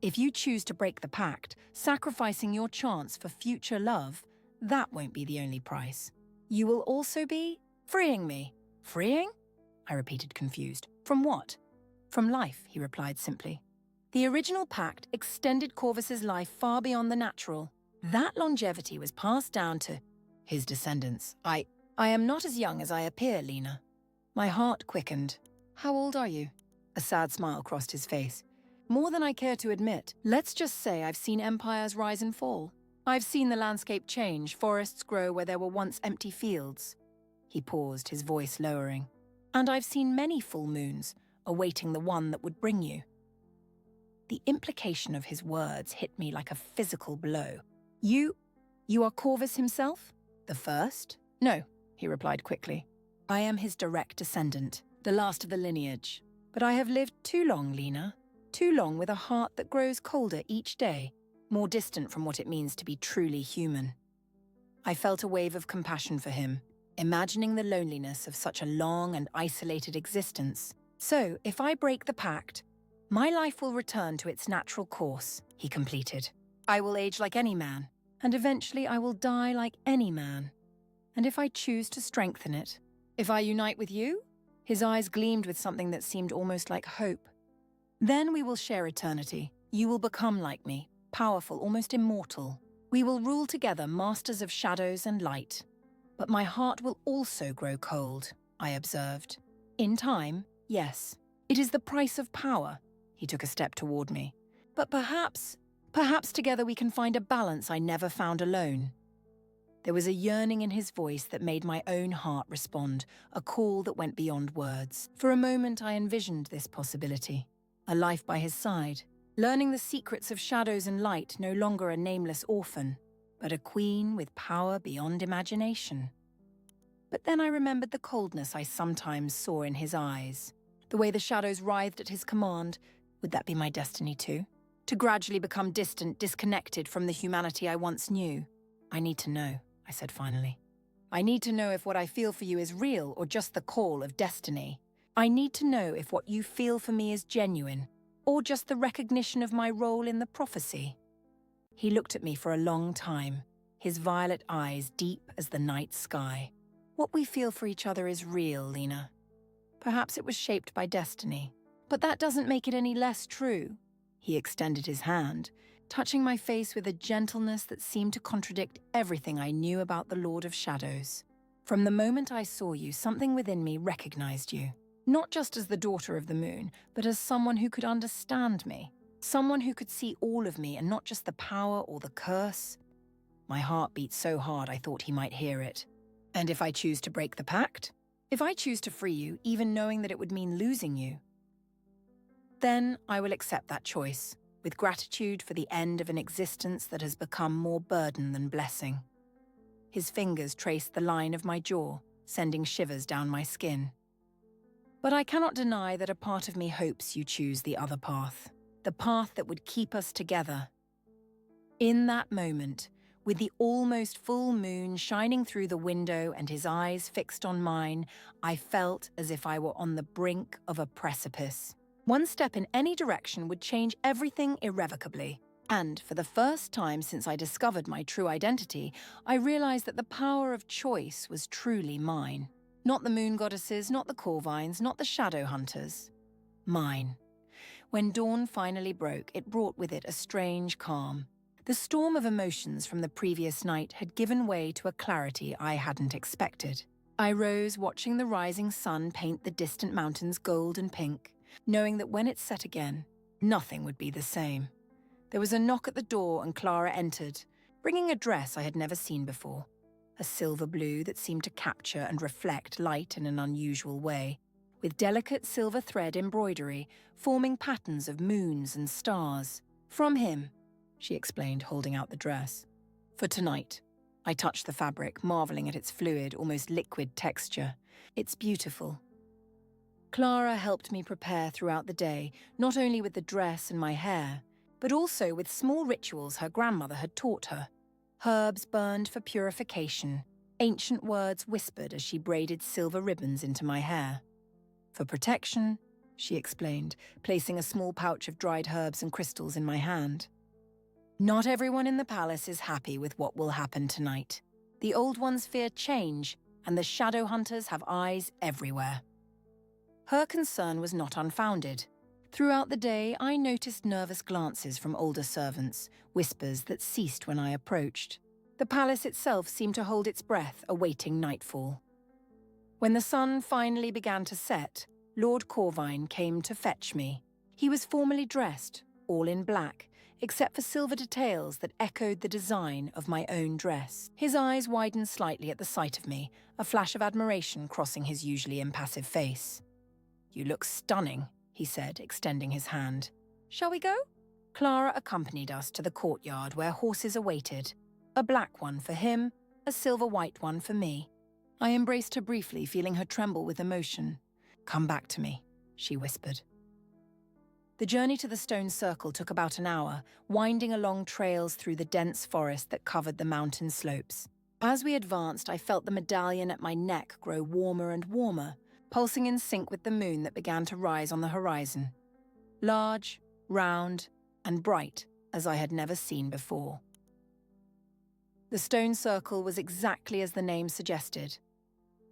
"If you choose to break the pact, sacrificing your chance for future love, that won't be the only price. You will also be freeing me." "Freeing?" I repeated, confused. "From what?" "From life," he replied simply. "The original pact extended Corvus's life far beyond the natural. That longevity was passed down to his descendants. I am not as young as I appear, Lena." My heart quickened. "How old are you?" A sad smile crossed his face. "More than I care to admit. Let's just say I've seen empires rise and fall. I've seen the landscape change, forests grow where there were once empty fields." He paused, his voice lowering. "And I've seen many full moons, awaiting the one that would bring you." The implication of his words hit me like a physical blow. You are Corvus himself? The first?" "No," he replied quickly. "I am his direct descendant, the last of the lineage. But I have lived too long, Lena. Too long with a heart that grows colder each day, more distant from what it means to be truly human." I felt a wave of compassion for him, imagining the loneliness of such a long and isolated existence. "So, if I break the pact, my life will return to its natural course," he completed. "I will age like any man, and eventually I will die like any man. And if I choose to strengthen it, if I unite with you," his eyes gleamed with something that seemed almost like hope, "then we will share eternity. You will become like me, powerful, almost immortal. We will rule together, masters of shadows and light. But my heart will also grow cold," I observed. "In time, yes. It is the price of power." He took a step toward me. "But perhaps together we can find a balance I never found alone." There was a yearning in his voice that made my own heart respond, a call that went beyond words. For a moment I envisioned this possibility. A life by his side, learning the secrets of shadows and light, no longer a nameless orphan, but a queen with power beyond imagination. But then I remembered the coldness I sometimes saw in his eyes, the way the shadows writhed at his command. Would that be my destiny too? To gradually become distant, disconnected from the humanity I once knew? "I need to know," I said finally. "I need to know if what I feel for you is real or just the call of destiny. I need to know if what you feel for me is genuine, or just the recognition of my role in the prophecy." He looked at me for a long time, his violet eyes deep as the night sky. "What we feel for each other is real, Lena. Perhaps it was shaped by destiny, but that doesn't make it any less true." He extended his hand, touching my face with a gentleness that seemed to contradict everything I knew about the Lord of Shadows. "From the moment I saw you, something within me recognized you. Not just as the daughter of the moon, but as someone who could understand me. Someone who could see all of me and not just the power or the curse." My heart beat so hard I thought he might hear it. "And if I choose to break the pact? If I choose to free you, even knowing that it would mean losing you? Then I will accept that choice, with gratitude for the end of an existence that has become more burden than blessing." His fingers traced the line of my jaw, sending shivers down my skin. "But I cannot deny that a part of me hopes you choose the other path, the path that would keep us together." In that moment, with the almost full moon shining through the window and his eyes fixed on mine, I felt as if I were on the brink of a precipice. One step in any direction would change everything irrevocably. And for the first time since I discovered my true identity, I realized that the power of choice was truly mine. Not the moon goddesses, not the Corvines, not the shadow hunters. Mine. When dawn finally broke, it brought with it a strange calm. The storm of emotions from the previous night had given way to a clarity I hadn't expected. I rose watching the rising sun paint the distant mountains gold and pink, knowing that when it set again, nothing would be the same. There was a knock at the door and Clara entered, bringing a dress I had never seen before. A silver blue that seemed to capture and reflect light in an unusual way, with delicate silver thread embroidery forming patterns of moons and stars. From him, she explained, holding out the dress. For tonight. I touched the fabric, marveling at its fluid, almost liquid texture. It's beautiful. Clara helped me prepare throughout the day, not only with the dress and my hair, but also with small rituals her grandmother had taught her. Herbs burned for purification, ancient words whispered as she braided silver ribbons into my hair. For protection, she explained, placing a small pouch of dried herbs and crystals in my hand. Not everyone in the palace is happy with what will happen tonight. The old ones fear change, and the shadow hunters have eyes everywhere. Her concern was not unfounded. Throughout the day, I noticed nervous glances from older servants, whispers that ceased when I approached. The palace itself seemed to hold its breath, awaiting nightfall. When the sun finally began to set, Lord Corvine came to fetch me. He was formally dressed, all in black, except for silver details that echoed the design of my own dress. His eyes widened slightly at the sight of me, a flash of admiration crossing his usually impassive face. "You look stunning," he said, extending his hand. "Shall we go?" Clara accompanied us to the courtyard where horses awaited, a black one for him, a silver-white one for me. I embraced her briefly, feeling her tremble with emotion. "Come back to me," she whispered. The journey to the stone circle took about an hour, winding along trails through the dense forest that covered the mountain slopes. As we advanced, I felt the medallion at my neck grow warmer and warmer, pulsing in sync with the moon that began to rise on the horizon. Large, round, and bright as I had never seen before. The stone circle was exactly as the name suggested.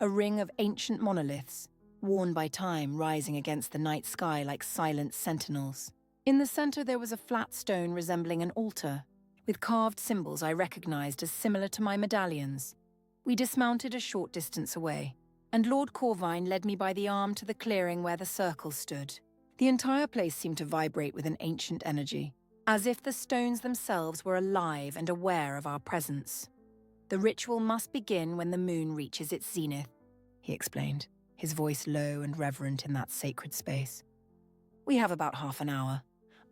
A ring of ancient monoliths, worn by time, rising against the night sky like silent sentinels. In the center there was a flat stone resembling an altar, with carved symbols I recognized as similar to my medallions. We dismounted a short distance away, and Lord Corvine led me by the arm to the clearing where the circle stood. The entire place seemed to vibrate with an ancient energy, as if the stones themselves were alive and aware of our presence. "The ritual must begin when the moon reaches its zenith," he explained, his voice low and reverent in that sacred space. "We have about half an hour."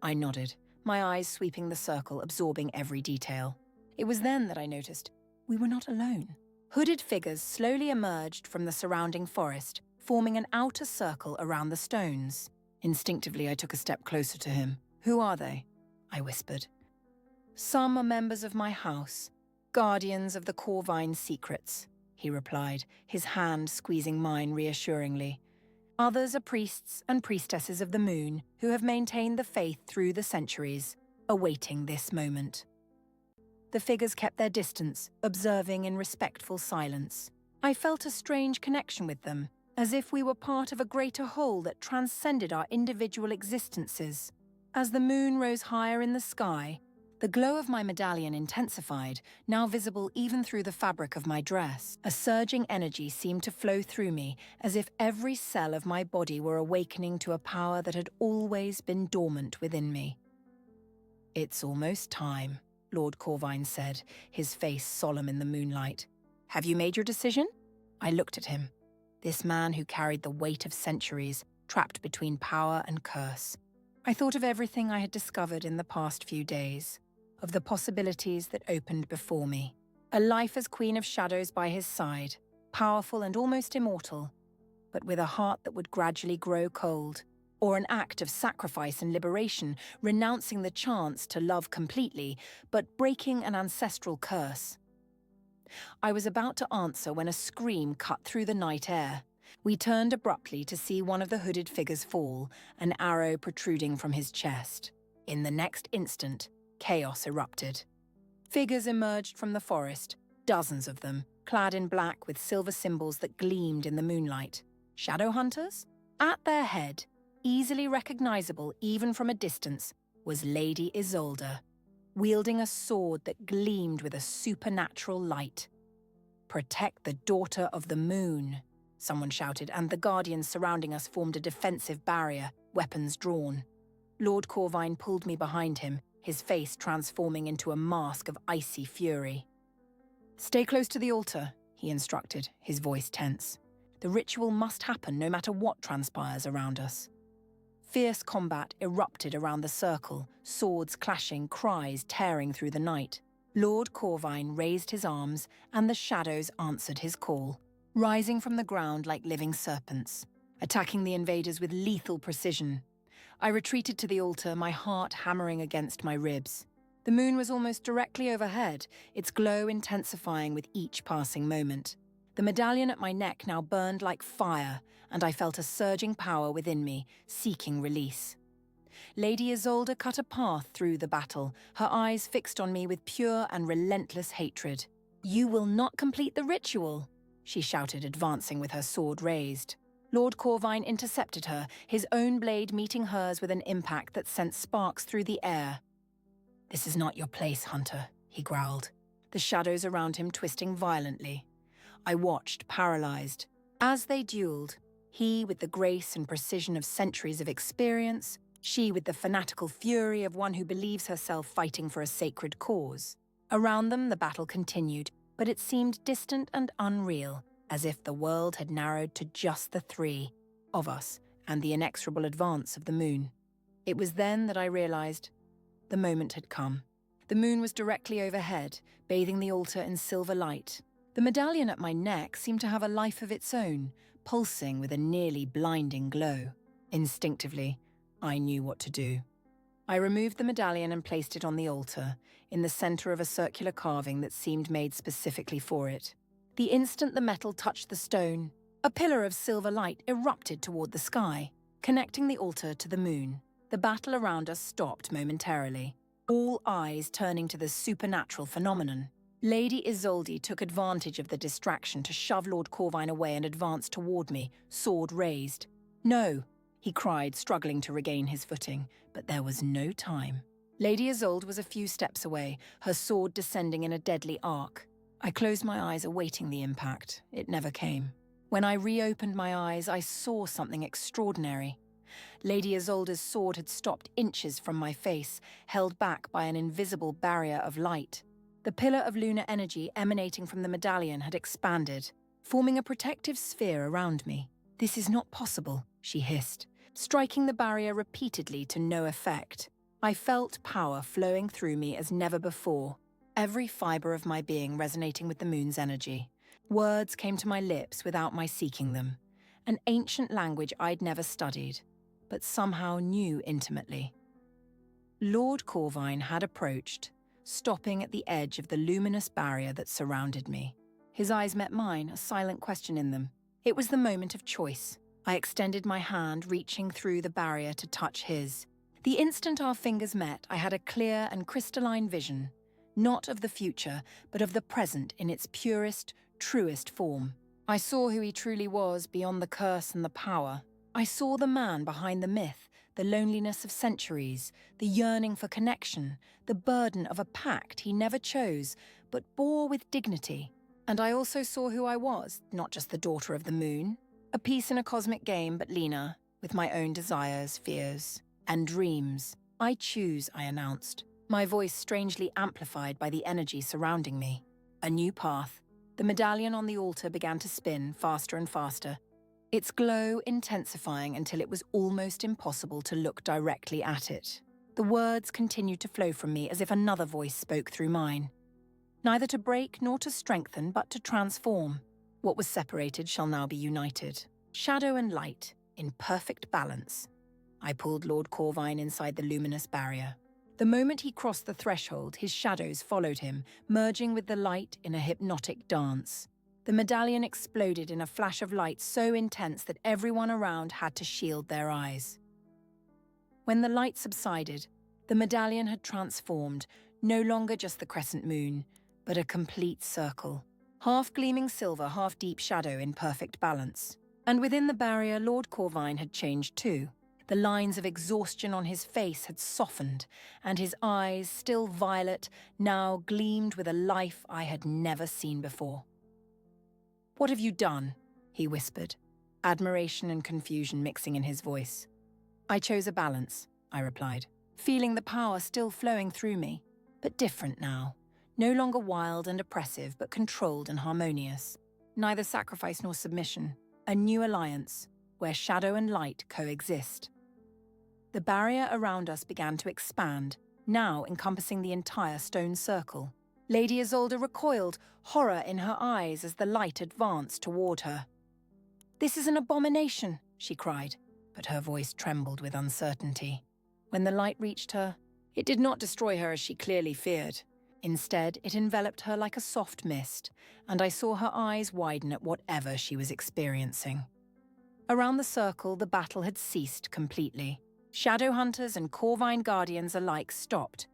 I nodded, my eyes sweeping the circle, absorbing every detail. It was then that I noticed we were not alone. Hooded figures slowly emerged from the surrounding forest, forming an outer circle around the stones. Instinctively, I took a step closer to him. "Who are they?" I whispered. "Some are members of my house, guardians of the Corvine secrets," he replied, his hand squeezing mine reassuringly. "Others are priests and priestesses of the moon who have maintained the faith through the centuries, awaiting this moment." The figures kept their distance, observing in respectful silence. I felt a strange connection with them, as if we were part of a greater whole that transcended our individual existences. As the moon rose higher in the sky, the glow of my medallion intensified, now visible even through the fabric of my dress. A surging energy seemed to flow through me, as if every cell of my body were awakening to a power that had always been dormant within me. "It's almost time," Lord Corvine said, his face solemn in the moonlight. "Have you made your decision?" I looked at him. This man who carried the weight of centuries, trapped between power and curse. I thought of everything I had discovered in the past few days, of the possibilities that opened before me. A life as Queen of Shadows by his side, powerful and almost immortal, but with a heart that would gradually grow cold. Or an act of sacrifice and liberation, renouncing the chance to love completely, but breaking an ancestral curse. I was about to answer when a scream cut through the night air. We turned abruptly to see one of the hooded figures fall, an arrow protruding from his chest. In the next instant, chaos erupted. Figures emerged from the forest, dozens of them, clad in black with silver symbols that gleamed in the moonlight. Shadow hunters? At their head, easily recognizable even from a distance, was Lady Isolde, wielding a sword that gleamed with a supernatural light. "Protect the daughter of the moon," someone shouted, and the guardians surrounding us formed a defensive barrier, weapons drawn. Lord Corvine pulled me behind him, his face transforming into a mask of icy fury. "Stay close to the altar," he instructed, his voice tense. "The ritual must happen no matter what transpires around us." Fierce combat erupted around the circle, swords clashing, cries tearing through the night. Lord Corvine raised his arms, and the shadows answered his call, rising from the ground like living serpents, attacking the invaders with lethal precision. I retreated to the altar, my heart hammering against my ribs. The moon was almost directly overhead, its glow intensifying with each passing moment. The medallion at my neck now burned like fire, and I felt a surging power within me, seeking release. Lady Isolde cut a path through the battle, her eyes fixed on me with pure and relentless hatred. "You will not complete the ritual," she shouted, advancing with her sword raised. Lord Corvine intercepted her, his own blade meeting hers with an impact that sent sparks through the air. "This is not your place, Hunter," he growled, the shadows around him twisting violently. I watched, paralyzed. As they dueled, he with the grace and precision of centuries of experience, she with the fanatical fury of one who believes herself fighting for a sacred cause. Around them, the battle continued, but it seemed distant and unreal, as if the world had narrowed to just the three of us and the inexorable advance of the moon. It was then that I realized the moment had come. The moon was directly overhead, bathing the altar in silver light. The medallion at my neck seemed to have a life of its own, pulsing with a nearly blinding glow. Instinctively, I knew what to do. I removed the medallion and placed it on the altar, in the center of a circular carving that seemed made specifically for it. The instant the metal touched the stone, a pillar of silver light erupted toward the sky, connecting the altar to the moon. The battle around us stopped momentarily, all eyes turning to the supernatural phenomenon. Lady Isolde took advantage of the distraction to shove Lord Corvine away and advance toward me, sword raised. "No," he cried, struggling to regain his footing, but there was no time. Lady Isolde was a few steps away, her sword descending in a deadly arc. I closed my eyes, awaiting the impact. It never came. When I reopened my eyes, I saw something extraordinary. Lady Isolde's sword had stopped inches from my face, held back by an invisible barrier of light. The pillar of lunar energy emanating from the medallion had expanded, forming a protective sphere around me. "This is not possible," she hissed, striking the barrier repeatedly to no effect. I felt power flowing through me as never before, every fiber of my being resonating with the moon's energy. Words came to my lips without my seeking them, an ancient language I'd never studied, but somehow knew intimately. Lord Corvine had approached, stopping at the edge of the luminous barrier that surrounded me. His eyes met mine, a silent question in them. It was the moment of choice. I extended my hand, reaching through the barrier to touch his. The instant our fingers met, I had a clear and crystalline vision, not of the future, but of the present in its purest, truest form. I saw who he truly was beyond the curse and the power. I saw the man behind the myth, the loneliness of centuries, the yearning for connection, the burden of a pact he never chose, but bore with dignity. And I also saw who I was, not just the daughter of the moon, a piece in a cosmic game, but Lena, with my own desires, fears, and dreams. "I choose," I announced, my voice strangely amplified by the energy surrounding me. A new path. The medallion on the altar began to spin faster and faster, its glow intensifying until it was almost impossible to look directly at it. The words continued to flow from me as if another voice spoke through mine. Neither to break nor to strengthen, but to transform. What was separated shall now be united. Shadow and light, in perfect balance. I pulled Lord Corvine inside the luminous barrier. The moment he crossed the threshold, his shadows followed him, merging with the light in a hypnotic dance. The medallion exploded in a flash of light so intense that everyone around had to shield their eyes. When the light subsided, the medallion had transformed, no longer just the crescent moon, but a complete circle, half gleaming silver, half deep shadow in perfect balance. And within the barrier, Lord Corvine had changed too. The lines of exhaustion on his face had softened, and his eyes, still violet, now gleamed with a life I had never seen before. "What have you done?" he whispered, admiration and confusion mixing in his voice. "I chose a balance," I replied, feeling the power still flowing through me, but different now. No longer wild and oppressive, but controlled and harmonious. Neither sacrifice nor submission. A new alliance, where shadow and light coexist. The barrier around us began to expand, now encompassing the entire stone circle. Lady Isolde recoiled, horror in her eyes as the light advanced toward her. "This is an abomination," she cried, but her voice trembled with uncertainty. When the light reached her, it did not destroy her as she clearly feared. Instead, it enveloped her like a soft mist, and I saw her eyes widen at whatever she was experiencing. Around the circle, the battle had ceased completely. Shadow hunters and Corvine guardians alike stopped,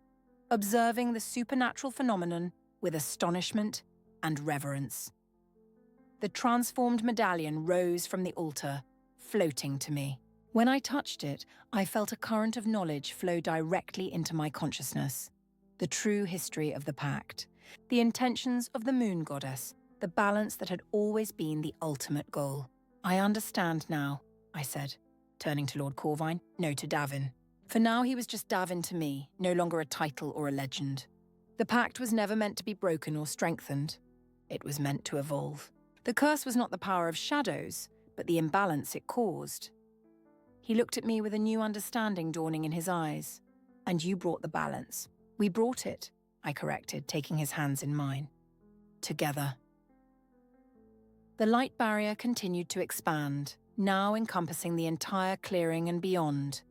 observing the supernatural phenomenon with astonishment and reverence. The transformed medallion rose from the altar, floating to me. When I touched it, I felt a current of knowledge flow directly into my consciousness. The true history of the pact, the intentions of the moon goddess, the balance that had always been the ultimate goal. "I understand now," I said, turning to Lord Corvine, no, to Davin. For now he was just Davin to me, no longer a title or a legend. The pact was never meant to be broken or strengthened. It was meant to evolve. The curse was not the power of shadows, but the imbalance it caused. He looked at me with a new understanding dawning in his eyes. "And you brought the balance." "We brought it," I corrected, taking his hands in mine. "Together." The light barrier continued to expand, now encompassing the entire clearing and beyond,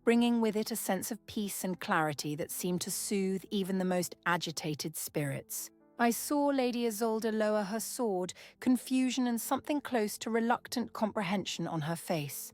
bringing with it a sense of peace and clarity that seemed to soothe even the most agitated spirits. I saw Lady Isolde lower her sword, confusion and something close to reluctant comprehension on her face.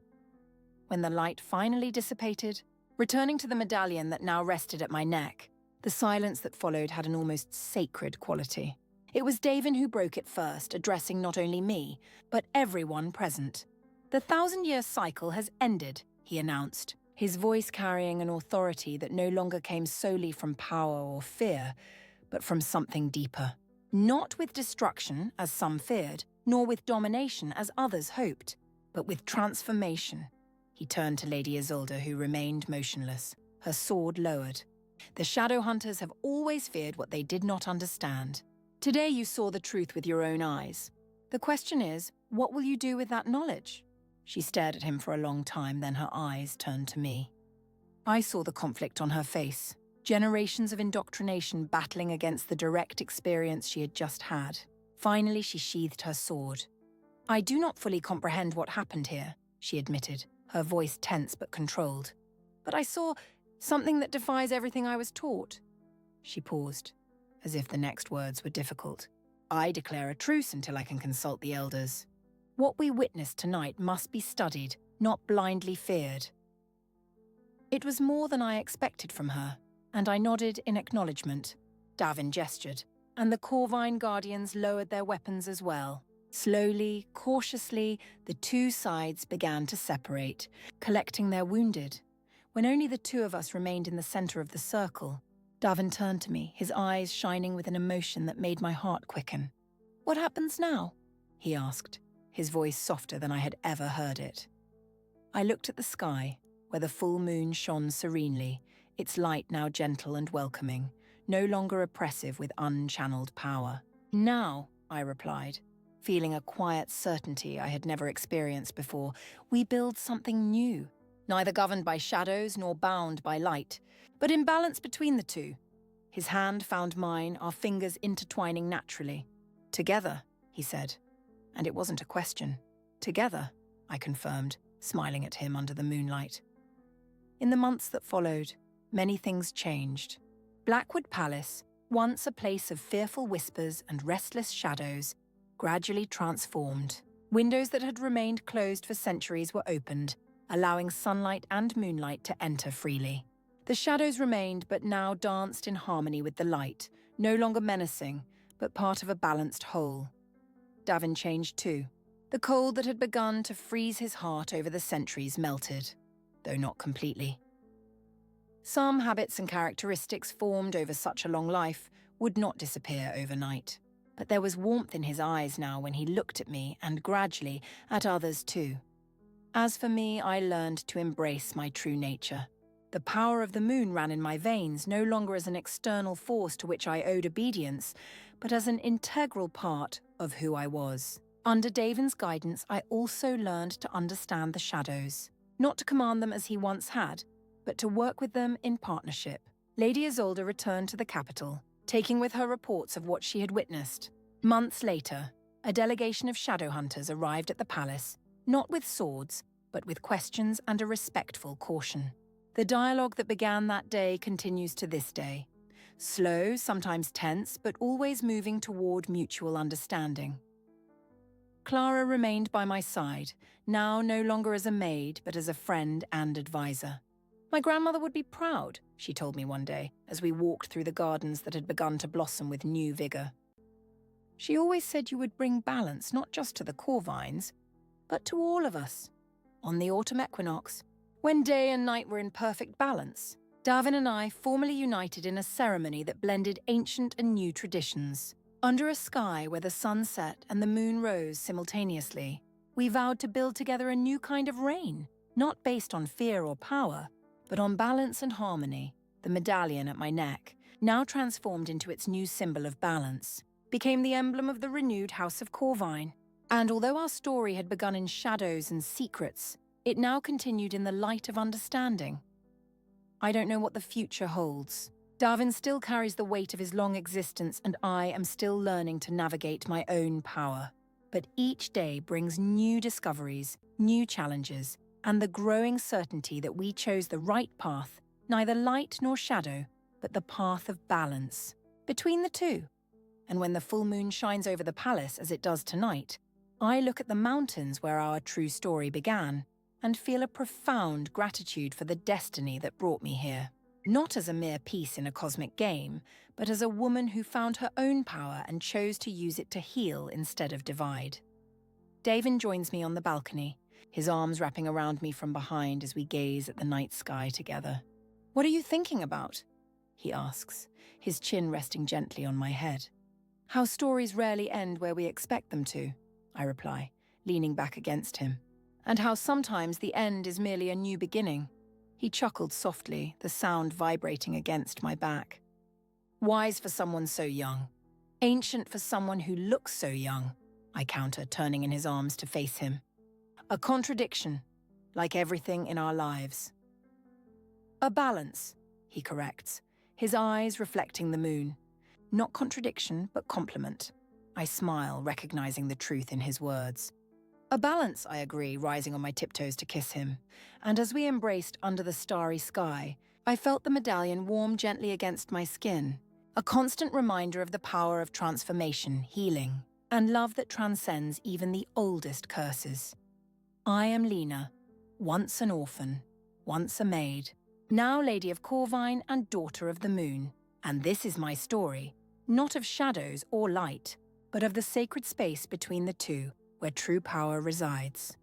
When the light finally dissipated, returning to the medallion that now rested at my neck, the silence that followed had an almost sacred quality. It was Davin who broke it first, addressing not only me, but everyone present. "The 1,000-year cycle has ended," he announced, his voice carrying an authority that no longer came solely from power or fear, but from something deeper. Not with destruction, as some feared, nor with domination, as others hoped, but with transformation. He turned to Lady Isolde, who remained motionless, her sword lowered. "The shadow hunters have always feared what they did not understand. Today you saw the truth with your own eyes. The question is, what will you do with that knowledge?" She stared at him for a long time, then her eyes turned to me. I saw the conflict on her face, generations of indoctrination battling against the direct experience she had just had. Finally, she sheathed her sword. "I do not fully comprehend what happened here," she admitted, her voice tense but controlled. "But I saw something that defies everything I was taught." She paused, as if the next words were difficult. "I declare a truce until I can consult the elders. What we witnessed tonight must be studied, not blindly feared." It was more than I expected from her, and I nodded in acknowledgement. Davin gestured, and the Corvine guardians lowered their weapons as well. Slowly, cautiously, the two sides began to separate, collecting their wounded. When only the two of us remained in the center of the circle, Davin turned to me, his eyes shining with an emotion that made my heart quicken. "What happens now?" he asked, his voice softer than I had ever heard it. I looked at the sky, where the full moon shone serenely, its light now gentle and welcoming, no longer oppressive with unchanneled power. "Now," I replied, feeling a quiet certainty I had never experienced before, "we build something new, neither governed by shadows nor bound by light, but in balance between the two." His hand found mine, our fingers intertwining naturally. "Together," he said. And it wasn't a question. "Together," I confirmed, smiling at him under the moonlight. In the months that followed, many things changed. Blackwood Palace, once a place of fearful whispers and restless shadows, gradually transformed. Windows that had remained closed for centuries were opened, allowing sunlight and moonlight to enter freely. The shadows remained, but now danced in harmony with the light, no longer menacing, but part of a balanced whole. Davin changed too. The cold that had begun to freeze his heart over the centuries melted, though not completely. Some habits and characteristics formed over such a long life would not disappear overnight. But there was warmth in his eyes now when he looked at me and gradually at others too. As for me, I learned to embrace my true nature. The power of the moon ran in my veins, no longer as an external force to which I owed obedience, but as an integral part of who I was. Under Davin's guidance, I also learned to understand the shadows, not to command them as he once had, but to work with them in partnership. Lady Isolde returned to the capital, taking with her reports of what she had witnessed. Months later, a delegation of shadow hunters arrived at the palace, not with swords, but with questions and a respectful caution. The dialogue that began that day continues to this day. Slow, sometimes tense, but always moving toward mutual understanding. Clara remained by my side, now no longer as a maid, but as a friend and advisor. My grandmother would be proud, she told me one day, as we walked through the gardens that had begun to blossom with new vigor. She always said you would bring balance not just to the Corvines, but to all of us. On the autumn equinox, when day and night were in perfect balance, Davin and I formally united in a ceremony that blended ancient and new traditions. Under a sky where the sun set and the moon rose simultaneously, we vowed to build together a new kind of reign, not based on fear or power, but on balance and harmony. The medallion at my neck, now transformed into its new symbol of balance, became the emblem of the renewed House of Corvine. And although our story had begun in shadows and secrets, it now continued in the light of understanding. I don't know what the future holds. Davin still carries the weight of his long existence, and I am still learning to navigate my own power. But each day brings new discoveries, new challenges, and the growing certainty that we chose the right path, neither light nor shadow, but the path of balance. Between the two, and when the full moon shines over the palace as it does tonight, I look at the mountains where our true story began and feel a profound gratitude for the destiny that brought me here. Not as a mere piece in a cosmic game, but as a woman who found her own power and chose to use it to heal instead of divide. Davin joins me on the balcony, his arms wrapping around me from behind as we gaze at the night sky together. "What are you thinking about?" he asks, his chin resting gently on my head. "How stories rarely end where we expect them to," I reply, leaning back against him. "And how sometimes the end is merely a new beginning." He chuckled softly, the sound vibrating against my back. "Wise for someone so young. Ancient for someone who looks so young," I counter, turning in his arms to face him. "A contradiction, like everything in our lives." "A balance," he corrects, his eyes reflecting the moon. Not contradiction, but compliment. I smile, recognizing the truth in his words. "A balance," I agree, rising on my tiptoes to kiss him. And as we embraced under the starry sky, I felt the medallion warm gently against my skin, a constant reminder of the power of transformation, healing, and love that transcends even the oldest curses. I am Lena, once an orphan, once a maid, now Lady of Corvine and daughter of the moon. And this is my story, not of shadows or light, but of the sacred space between the two, where true power resides.